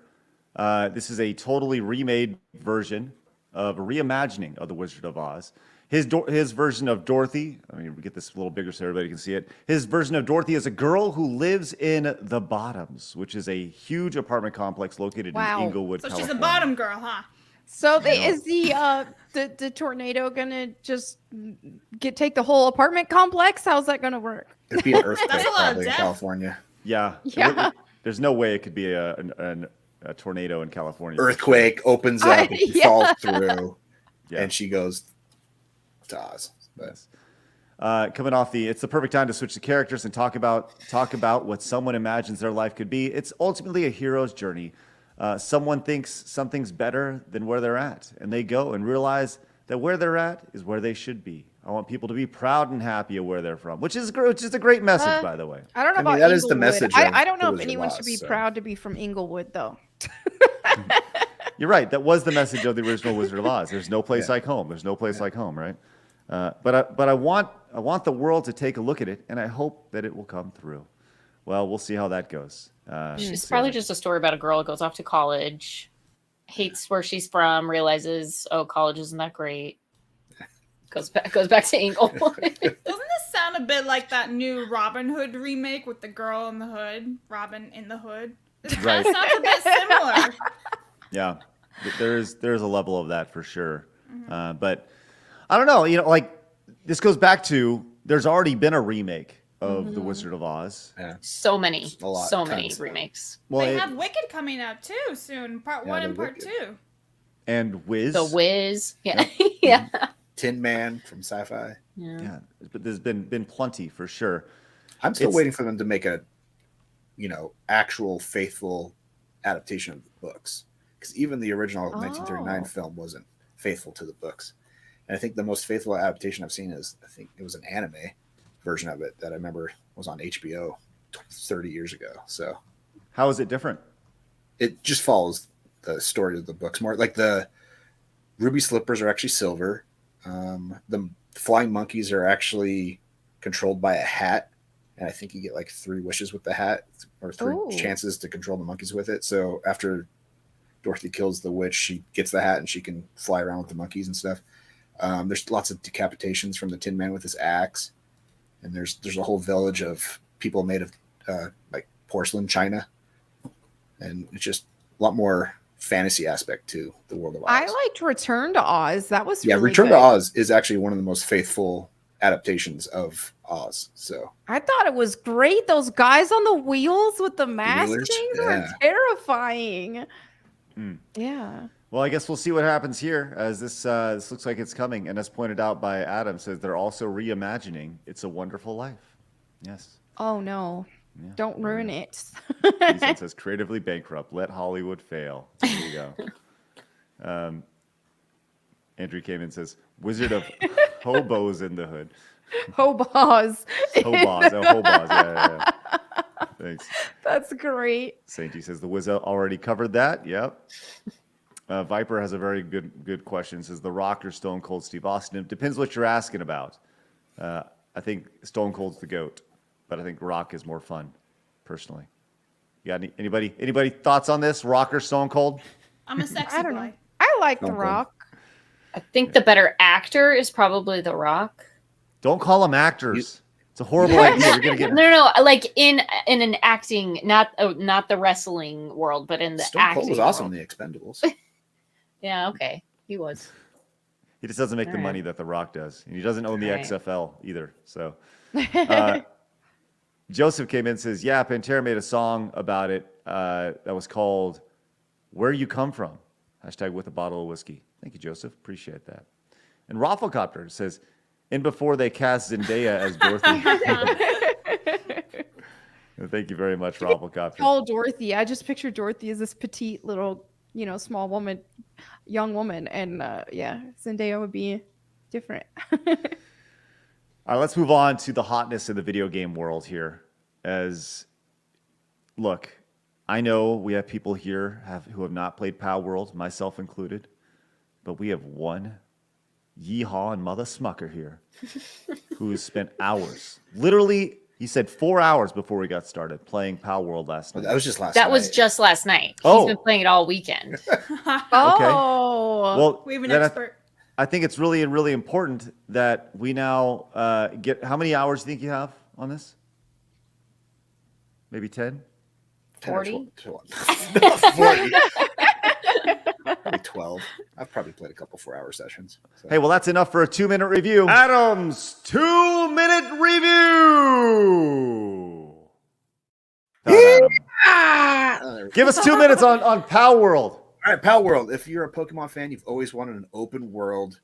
this is a totally remade version of a reimagining of the Wizard of Oz. His version of Dorothy, we get this a little bigger so everybody can see it. His version of Dorothy is a girl who lives in the Bottoms, which is a huge apartment complex located in Inglewood, So California. she's a bottom girl, huh? So is the tornado gonna just take the whole apartment complex? How's that gonna work? It'd be an earthquake That's a lot of probably in death. California. Yeah. Yeah. There's no way it could be a tornado in California. Earthquake opens up, and she yeah. falls through, Yeah. and she goes to Oz. But Coming off it's the perfect time to switch the characters and talk about what someone imagines their life could be. It's ultimately a hero's journey. Someone thinks something's better than where they're at, and they go and realize that where they're at is where they should be. I want people to be proud and happy of where they're from, which is a great message, by the way. I don't know I mean, about that is the Inglewood. message I of don't know the if Wizard of anyone Oz, should be so. proud to be from Inglewood, though. You're right. That was the message of the original Wizard of Oz. There's no place like home. There's no place like home, right? But I want the world to take a look at it, and I hope that it will come through. Well, we'll see how that goes. It's probably just a story about a girl who goes off to college, hates where she's from, realizes, oh, college isn't that great. Goes back to Inglewood. Doesn't this sound a bit like that new Robin Hood remake with the girl in the hood, Robin in the Hood? It kind of sounds a bit similar. Yeah, there's a level of that for sure. But I don't know. Like this goes back to there's already been a remake of The Wizard of Oz. Yeah. So many Tons. remakes. Well, They have Wicked coming out too soon, part 1 and part Wicked. 2. and Wiz. The Wiz. Yeah. Yeah. Tin Man from Sci-Fi. Yeah, but there's been plenty for sure. I'm still waiting for them to make a, actual faithful adaptation of the books, because even the original 1939 film wasn't faithful to the books. And I think the most faithful adaptation I've seen is, I think it was an anime version of it that I remember was on HBO 30 years ago. So How is it different? it just follows the story of the books more. Like the ruby slippers are actually silver. The flying monkeys are actually controlled by a hat, and I think you get like 3 wishes with the hat, or 3 chances to control the monkeys with it. So after Dorothy kills the witch, she gets the hat and she can fly around with the monkeys and stuff. There's lots of decapitations from the Tin Man with his axe, and there's a whole village of people made of like porcelain china, and it's just a lot more fantasy aspect to the world of Oz. I liked Return to Oz. That was Yeah, really Return good. to Oz is actually one of the most faithful adaptations of Oz. So I thought it was great. Those guys on the wheels with the mask wheelers? things were Yeah. terrifying. Yeah. Well, I guess we'll see what happens here, as this looks like it's coming. And as pointed out by Adam, says they're also reimagining It's a Wonderful Life. Yes. Oh no. Yeah. Don't ruin it. Ethan says creatively bankrupt. Let Hollywood fail. There you go. Andrew came in and says Wizard of Hobos in the Hood. Hobos. Hobos. Oh, Hobos. Yeah. Thanks. That's great. Saint G says the Wiz already covered that. Yep. Viper has a very good question. Says The Rock or Stone Cold Steve Austin. It depends what you're asking about. I think Stone Cold's the GOAT, but I think Rock is more fun, personally. You got anybody thoughts on this? Rock or Stone Cold? I'm a sexy I don't boy. know. I like The Stone Cold. Rock. I think the better actor is probably The Rock. Don't call them actors. It's a horrible idea. You're gonna get No, like in an acting, not the wrestling world, but in the Stone acting Cold was awesome in world. The Expendables. Yeah, okay, he was. He just doesn't make the All right. money that The Rock does. And he doesn't own the All right. XFL either. So Joseph came in and says, yeah, Pantera made a song about it that was called Where You Come From. # with a bottle of whiskey. Thank you, Joseph. Appreciate that. And Rafflecopter says, and before they cast Zendaya as Dorothy. Thank you very much, Rafflecopter. Oh, Dorothy. I just picture Dorothy as this petite little, small woman, young woman. And yeah, Zendaya would be different. All right, let's move on to the hotness in the video game world here. Look, I know we have people here who have not played Palworld, myself included, but we have one yeehaw and mother smucker here who has spent hours, literally, he said 4 hours before we got started playing Palworld last night. That was just last That night. was just last night. Oh. He's been playing it all weekend. Oh. Well, We have an then expert. I think it's really, really important that we now get, how many hours do you think you have on this? Maybe 10? 10 or 40? 40. Probably 12. I've probably played a couple 4-hour sessions. So. Hey, well, that's enough for a 2-minute review. Adam's 2-minute review. Adam. Give us 2 minutes on Palworld. All right, Palworld. If you're a Pokemon fan, you've always wanted an open world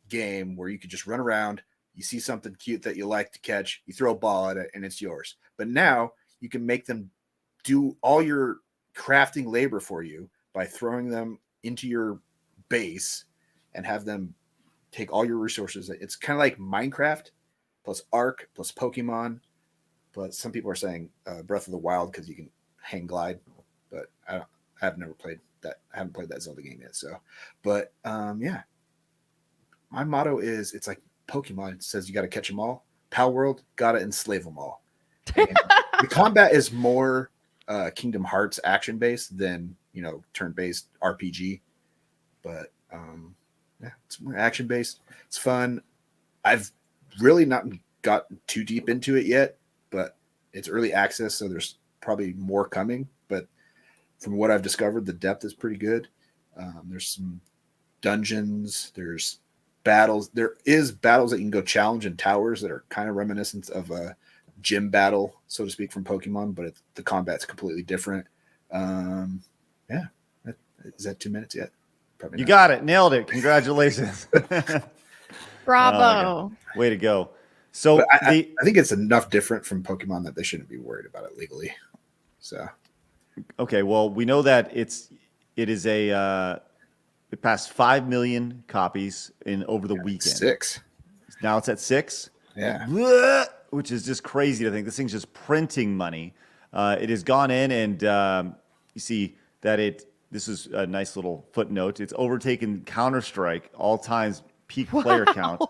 game where you could just run around, you see something cute that you like to catch, you throw a ball at it, and it's yours. But now you can make them do all your crafting labor for you by throwing them into your base and have them take all your resources. It's kind of like Minecraft plus Ark plus Pokemon. But some people are saying Breath of the Wild because you can hang glide. But I've never played that. I haven't played that Zelda game yet. So, but yeah, my motto is it's like Pokemon. It says you got to catch them all. Palworld, got to enslave them all. And the combat is more Kingdom Hearts action based than turn based RPG. But yeah, it's more action based. It's fun. I've really not gotten too deep into it yet, but it's early access, so there's probably more coming. But from what I've discovered, the depth is pretty good. There's some dungeons. There's battles. There is battles that you can go challenge in towers that are kind of reminiscent of a gym battle, so to speak, from Pokemon, but the combat's completely different. Yeah. Is that 2 minutes yet? Probably You not. got it. Nailed it. Congratulations. Bravo. Way to go. So But I think it's enough different from Pokemon that they shouldn't be worried about it legally. So okay, well, we know that it passed 5 million copies over the weekend. 6. Now it's at 6. Yeah. Blech, which is just crazy to think. This thing's just printing money. It has gone in and you see that this is a nice little footnote. It's overtaken Counter-Strike all times peak player count.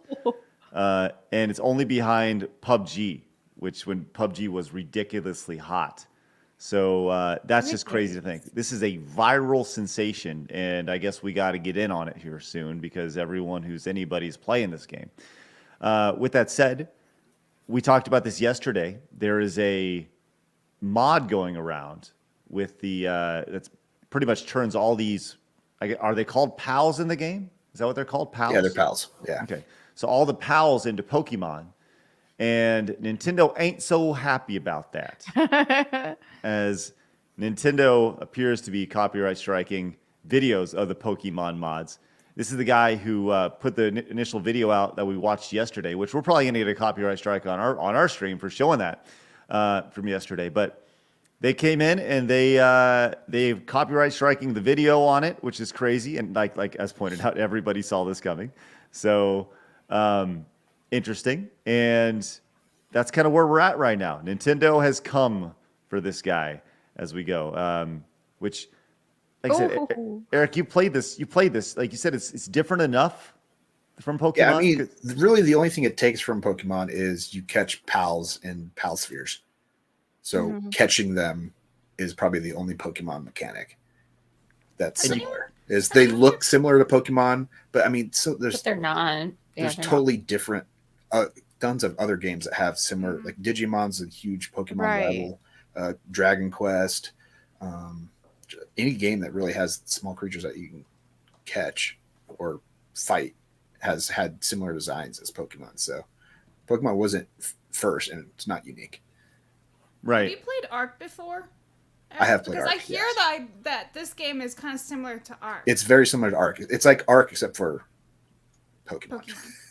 And it's only behind PUBG, which when PUBG was ridiculously hot. So that's just crazy to think. This is a viral sensation, and I guess we got to get in on it here soon because anybody's playing this game. With that said, we talked about this yesterday. There is a mod going around with that's pretty much turns all these. Are they called pals in the game? Is that what they're called? Pals? Yeah, they're pals. Yeah. Okay. So all the pals into Pokemon. And Nintendo ain't so happy about that. As Nintendo appears to be copyright striking videos of the Pokemon mods. This is the guy who put the initial video out that we watched yesterday, which we're probably going to get a copyright strike on our stream for showing that from yesterday. But they came in and they've copyright striking the video on it, which is crazy. And like as pointed out, everybody saw this coming. So interesting. And that's kind of where we're at right now. Nintendo has come for this guy as we go. Which, like I said, Oh. Eric, you played this. Like you said, it's different enough from Pokemon. Yeah, I mean, really, the only thing it takes from Pokemon is you catch pals in pal spheres. So catching them is probably the only Pokemon mechanic that's similar. Is they look similar to Pokemon, but I mean, so But they're not. There's totally different. Tons of other games that have similar, like Digimon's a huge Pokemon rival. Dragon Quest, any game that really has small creatures that you can catch or fight has had similar designs as Pokemon. So Pokemon wasn't first, and it's not unique. Right. Have you played Arc before? I have played Arc. Because I hear that this game is kind of similar to Arc. It's very similar to Arc. It's like Arc except for Pokemon.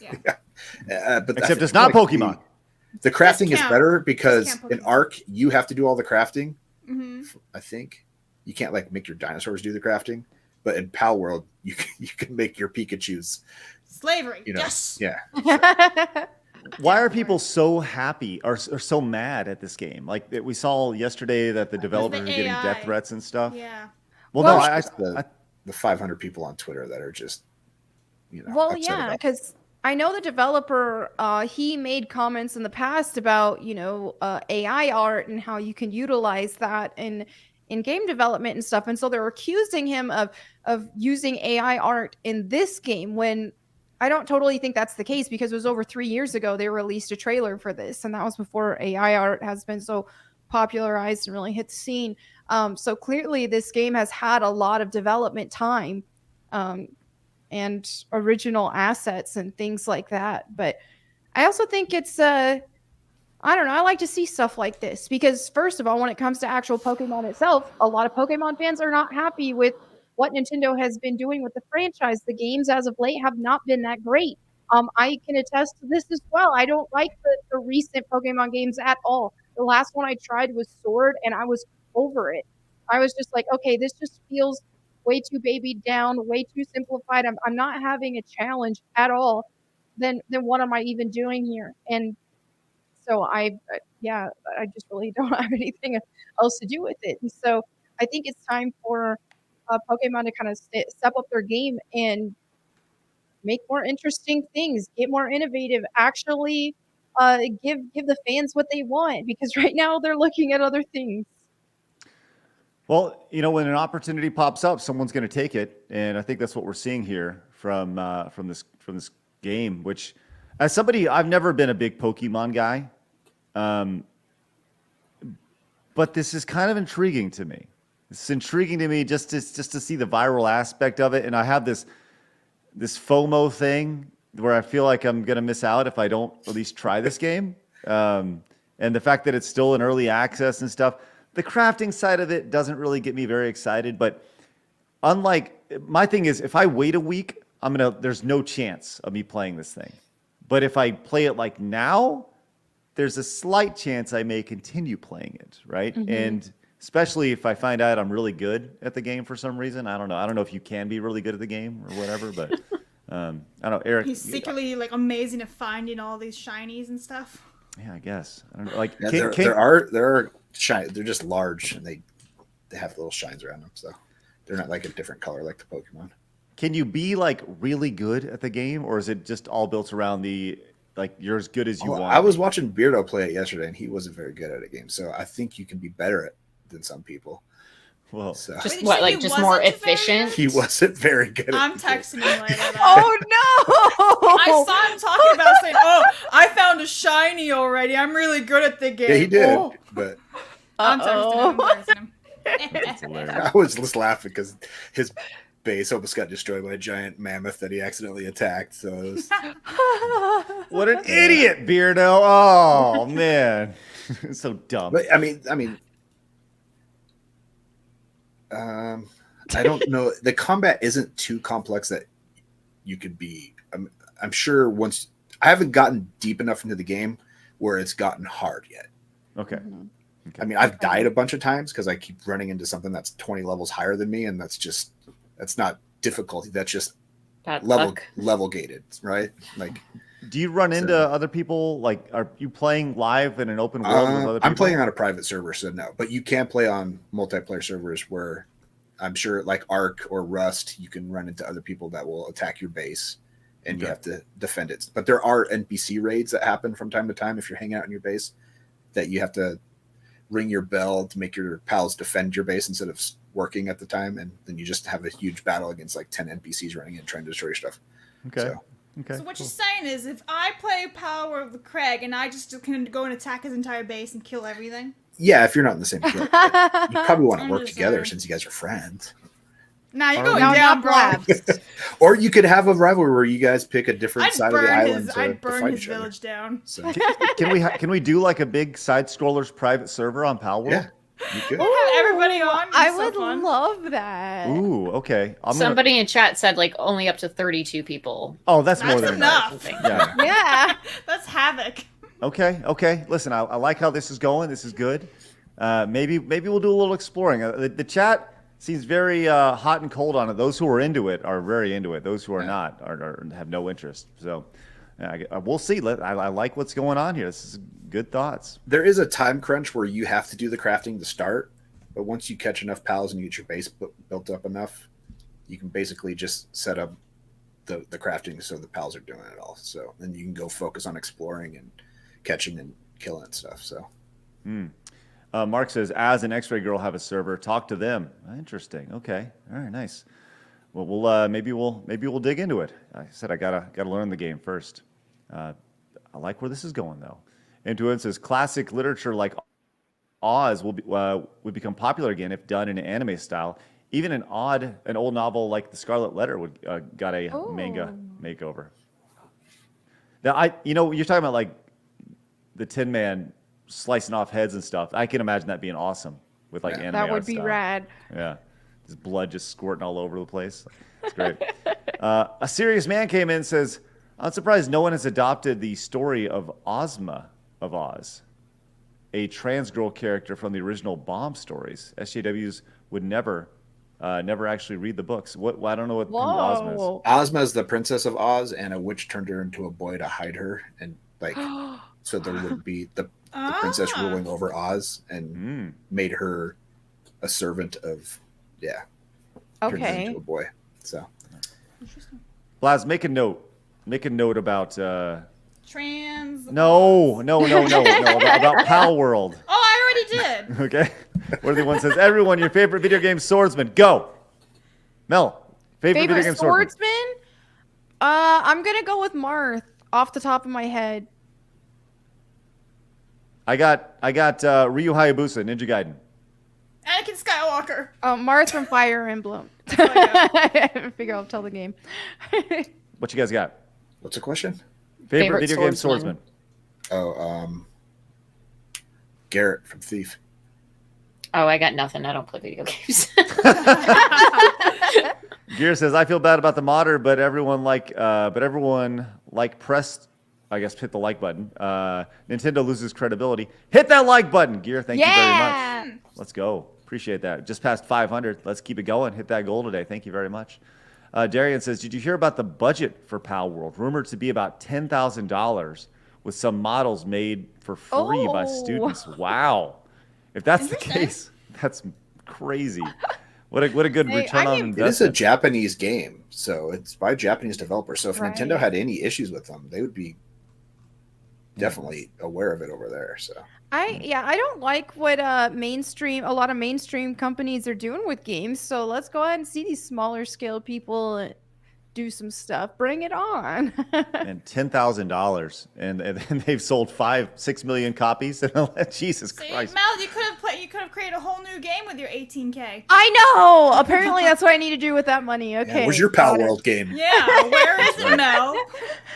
Yeah. But Except it's not Pokemon. The crafting is better because in Arc you have to do all the crafting. I think you can't like make your dinosaurs do the crafting, but in Palworld you can make your Pikachus. Slavery. You know, Yes. Yeah. Why are people so happy or so mad at this game? Like we saw yesterday that the developers are getting death threats and stuff. Yeah. Well, It's no, the 500 people on Twitter that are just, Well, yeah, because I know the developer, he made comments in the past about, AI art and how you can utilize that in game development and stuff. And so they're accusing him of using AI art in this game when I don't totally think that's the case, because it was over 3 years ago they released a trailer for this, and that was before AI art has been so popularized and really hit the scene. So clearly this game has had a lot of development time and original assets and things like that. But I also think it's I don't know, I like to see stuff like this because, first of all, when it comes to actual Pokemon itself, a lot of Pokemon fans are not happy with what Nintendo has been doing with the franchise. The games as of late have not been that great. I can attest to this as well. I don't like the recent Pokemon games at all. The last one I tried was Sword, and I was over it. I was just like, okay, this just feels way too babied down, way too simplified. I'm not having a challenge at all. Then what am I even doing here? And so I just really don't have anything else to do with it. And so I think it's time for Pokemon to kind of step up their game and make more interesting things, get more innovative, actually give the fans what they want, because right now they're looking at other things. Well, when an opportunity pops up, someone's going to take it, and I think that's what we're seeing here from this game. Which, as somebody, I've never been a big Pokemon guy, but this is kind of intriguing to me. It's intriguing to me just to see the viral aspect of it, and I have this FOMO thing where I feel like I'm going to miss out if I don't at least try this game, and the fact that it's still in early access and stuff. The crafting side of it doesn't really get me very excited, but my thing is, if I wait a week, there's no chance of me playing this thing. But if I play it like now, there's a slight chance I may continue playing it, right? Mm-hmm. And especially if I find out I'm really good at the game for some reason. I don't know. I don't know if you can be really good at the game or whatever, but I don't know, Eric. He's secretly amazing at finding all these shinies and stuff. Yeah, I guess. I don't know. Like there are shiny. They're just large and they have little shines around them, so they're not like a different color like the Pokemon. Can you be really good at the game, or is it just all built around you're as good as you want? I was watching Beardo play it yesterday, and he wasn't very good at a game. So I think you can be better than some people. Well, so. Just just more efficient. He wasn't very good. I'm texting him later. Oh no! I saw him talking about saying, "Oh, I found a shiny already. I'm really good at the game." Yeah, he did. Oh. But I'm texting him. that's hilarious. I was just laughing because his base almost got destroyed by a giant mammoth that he accidentally attacked. So it was... What an idiot, Beardo! Oh man, so dumb. But I mean, I don't know. The combat isn't too complex that you could be. I'm sure once I haven't gotten deep enough into the game where it's gotten hard yet. Okay. Mm-hmm. Okay. I mean, I've died a bunch of times because I keep running into something that's 20 levels higher than me, and that's not difficulty. That's just level gated, right? Like Do you run into other people? Like, are you playing live in an open world with other people? I'm playing on a private server, so no. But you can play on multiplayer servers where I'm sure, like Ark or Rust, you can run into other people that will attack your base, and you have to defend it. But there are NPC raids that happen from time to time if you're hanging out in your base, that you have to ring your bell to make your pals defend your base instead of working at the time, and then you just have a huge battle against like 10 NPCs running in trying to destroy your stuff. Okay. So what you're saying is, if I play Palworld with Craig and I just can go and attack his entire base and kill everything? Yeah, if you're not in the same guild. You probably want to work together since you guys are friends. Nah, you're going down, bro. Or you could have a rivalry where you guys pick a different side of the island I'd burn his village down. So. Can we do like a big side scrollers private server on Palworld? Yeah. You could. Have everybody on. I would love that. Ooh, okay. Somebody in chat said like only up to 32 people. Oh, that's more than enough. Yeah. Yeah. That's havoc. Okay. Listen, I like how this is going. This is good. Maybe we'll do a little exploring. The chat seems very hot and cold on it. Those who are into it are very into it. Those who are not have no interest. So we'll see. I like what's going on here. This is good thoughts. There is a time crunch where you have to do the crafting to start, but once you catch enough pals and you get your base built up enough, you can basically just set up the crafting so the pals are doing it all. So then you can go focus on exploring and catching and killing and stuff. So. Mark says, as an X-Ray Girl have a server, talk to them. Interesting. Okay. All right. Nice. Well, maybe we'll dig into it. I said I gotta learn the game first. I like where this is going though. Intuit says classic literature like Oz would become popular again if done in an anime style. Even an old novel like The Scarlet Letter would got a manga makeover. Now you're talking about like the Tin Man slicing off heads and stuff. I can imagine that being awesome with like anime. That would be style. rad. Yeah, his blood just squirting all over the place. It's great. A serious man came in and says, "I'm surprised no one has adopted the story of Ozma of Oz, a trans girl character from the original Bomb stories. SJWs would never actually read the books. What? I don't know who Ozma is. Ozma is the princess of Oz, and a witch turned her into a boy to hide her, and like so there would be the princess ruling over Oz, and made her a servant of turned her into a boy. So, Blaz, make a note. Make a note about. Trans. No, about Palworld. Oh, I already did. Okay. Worthy one says, everyone, your favorite video game swordsman. Go. Mel, favorite video game swordsman? I'm going to go with Marth off the top of my head. I got Ryu Hayabusa, Ninja Gaiden. Anakin Skywalker. Marth from Fire Emblem. I figure I'll tell the game. What you guys got? What's the question? Favorite video game swordsman. Garrett from Thief. Oh, I got nothing. I don't play video games. Gear says, I feel bad about the modder, but everyone pressed, I guess, hit the like button. Nintendo loses credibility. Hit that like button, Gear. Thank you very much. Let's go. Appreciate that. Just past 500. Let's keep it going. Hit that goal today. Thank you very much. Darian says, did you hear about the budget for Palworld? Rumored to be about $10,000 with some models made for free by students. Wow. If that's the case, that's crazy. What a good return on investment. It is a Japanese game, so it's by a Japanese developer. So if Nintendo had any issues with them, they would be definitely aware of it over there. So I don't like what a lot of mainstream companies are doing with games. So let's go ahead and see these smaller scale people do some stuff. Bring it on. And $10,000, and they've sold 5-6 million copies. Jesus Christ! Mel, you could have created a whole new game with your 18K. I know. Apparently, that's what I need to do with that money. Okay. Yeah, where's your Palworld game? Yeah, where is it, Mel?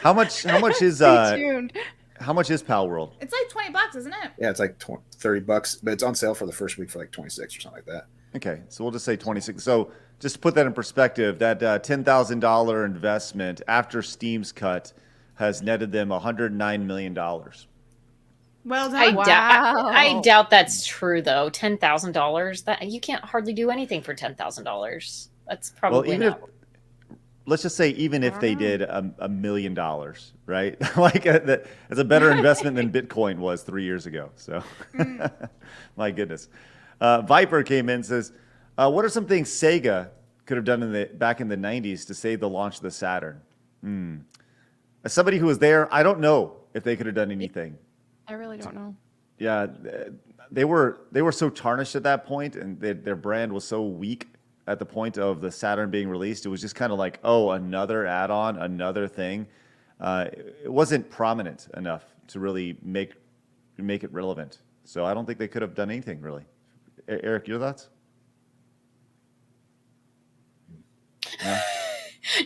How much is Stay tuned. How much is Palworld? It's like $20, isn't it? Yeah, it's like $30, but it's on sale for the first week for like 26 or something like that. Okay, so we'll just say 26. So just to put that in perspective, that $10,000 investment after Steam's cut has netted them $109 million. Well done. I doubt that's true though. $10,000, that you can't hardly do anything for $10,000. That's probably not. let's just say even if they did $1 million, right? Like that's a better investment than Bitcoin was 3 years ago. So, my goodness. Viper came in and says, "What are some things Sega could have done back in the 90s to save the launch of the Saturn?" As somebody who was there, I don't know if they could have done anything. I really don't know. Yeah, they were so tarnished at that point, and their brand was so weak at the point of the Saturn being released. It was just kind of like, oh, another add-on, another thing. It wasn't prominent enough to really make it relevant. So I don't think they could have done anything really. Eric, your thoughts?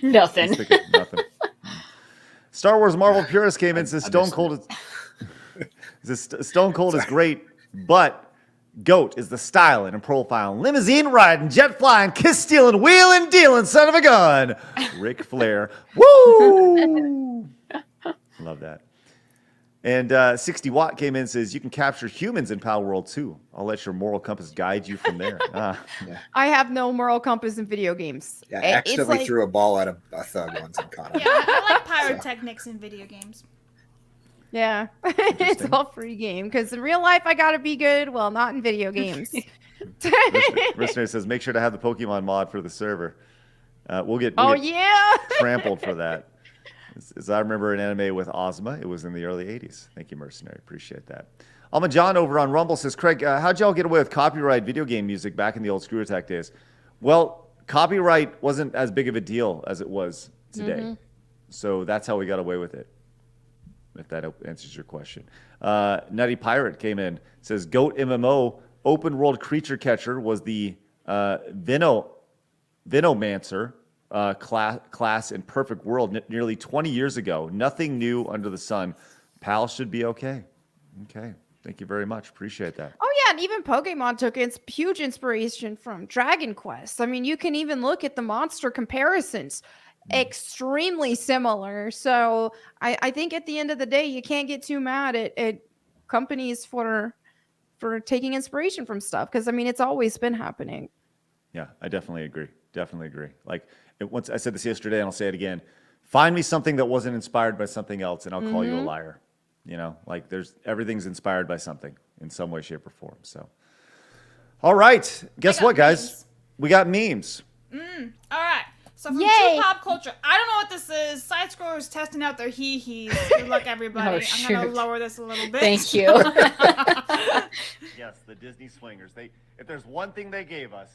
Nothing. Nothing. Star Wars Marvel Purist came in and says Stone Cold is great, but GOAT is the styling and profiling, limousine riding, jet flying, kiss stealing, wheeling dealing son of a gun, Ric Flair. Woo! Love that. And 60 Watt came in and says, you can capture humans in Palworld too. I'll let your moral compass guide you from there. Yeah. I have no moral compass in video games. Yeah, I accidentally threw a ball at a thug once in Connor. Yeah, I like pyrotechnics in video games. Yeah, it's all free game because in real life I gotta be good. Well, not in video games. Listener says, make sure to have the Pokemon mod for the server. We'll get trampled for that. As I remember an anime with Ozma, it was in the early 80s. Thank you, Mercenary. Appreciate that. Alma John over on Rumble says, Craig, how'd y'all get away with copyright video game music back in the old Screw Attack days? Well, copyright wasn't as big of a deal as it was today. Mm-hmm. So that's how we got away with it, if that answers your question. Nutty Pirate came in, says, GOAT MMO open world creature catcher was the Venomancer class in Perfect World nearly 20 years ago. Nothing new under the sun. PAL should be okay. Okay. Thank you very much. Appreciate that. Oh, yeah. And even Pokemon took huge inspiration from Dragon Quest. I mean, you can even look at the monster comparisons. Extremely similar. So I think at the end of the day, you can't get too mad at companies for taking inspiration from stuff. Because, I mean, it's always been happening. Yeah, I definitely agree. Definitely agree. Like, once I said this yesterday, and I'll say it again. Find me something that wasn't inspired by something else, and I'll call you a liar. You know, like everything's inspired by something in some way, shape, or form. So, all right. Guess what, guys? Memes. We got memes. All right. So from true pop culture, I don't know what this is. Side scrollers testing out their hee-hees. Good luck, everybody. Oh, I'm going to lower this a little bit. Thank you. Yes, the Disney swingers. If there's one thing they gave us,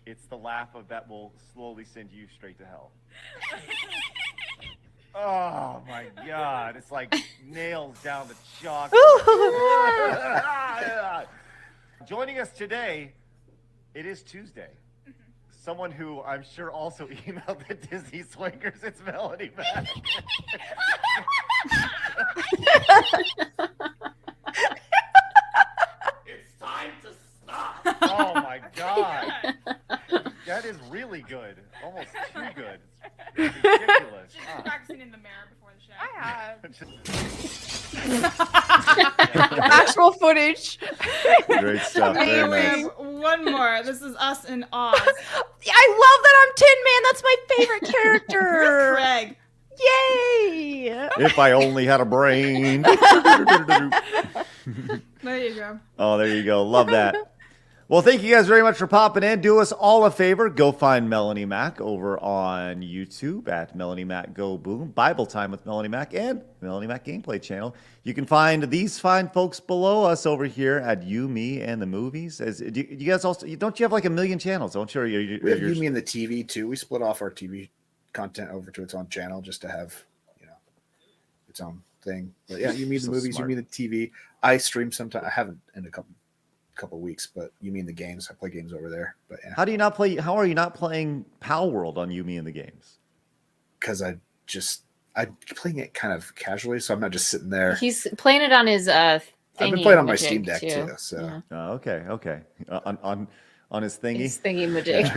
it's the laugh that will slowly send you straight to hell. Oh my God. It's like nails down the chalk. Joining us today, it is Tuesday. Someone who I'm sure also emailed the Disney swingers. It's Melonie Mac. It's time to stop. Oh my God. That is really good. Almost too good. It's ridiculous. She's been practicing in the mirror before the show. I have. Actual footage. Great stuff. Okay, Very we nice. have one more. This is us in Oz. I love that I'm Tin Man. That's my favorite character. Craig. Yay! If I only had a brain. There you go. Oh, there you go. Love that. Well, thank you guys very much for popping in. Do us all a favor. Go find Melonie Mac over on YouTube at Melonie Mac Go Boom, Bible Time with Melonie Mac, and Melonie Mac Gameplay Channel. You can find these fine folks below us over here at You, Me, and the Movies. Do you guys also, don't you have like 1 million channels? Don't you? We have You, Me, and the TV too. We split off our TV content over to its own channel just to have, its own thing. But yeah, You, Me, the Movies, smart. You, Me, the TV. I stream sometimes. I haven't in a couple weeks, but You, Me, and the games. I play games over there. But yeah. How are you not playing Palworld on You, Me, and the games? Because I'm playing it kind of casually, so I'm not just sitting there. He's playing it on his I've been playing on my Steam Deck too. So Yeah. Oh, okay. On his thingy. His thingy majig.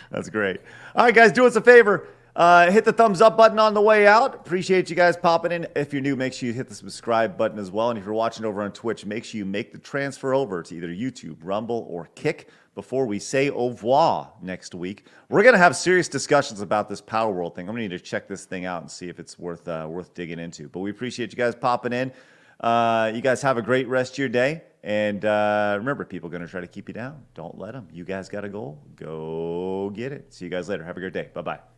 That's great. All right, guys, do us a favor. Hit the thumbs up button on the way out. Appreciate you guys popping in. If you're new, make sure you hit the subscribe button as well. And if you're watching over on Twitch, make sure you make the transfer over to either YouTube, Rumble, or Kick before we say au revoir next week. We're going to have serious discussions about this Palworld thing. I'm going to need to check this thing out and see if it's worth digging into. But we appreciate you guys popping in. You guys have a great rest of your day. And remember, people are going to try to keep you down. Don't let them. You guys got a goal. Go get it. See you guys later. Have a great day. Bye-bye.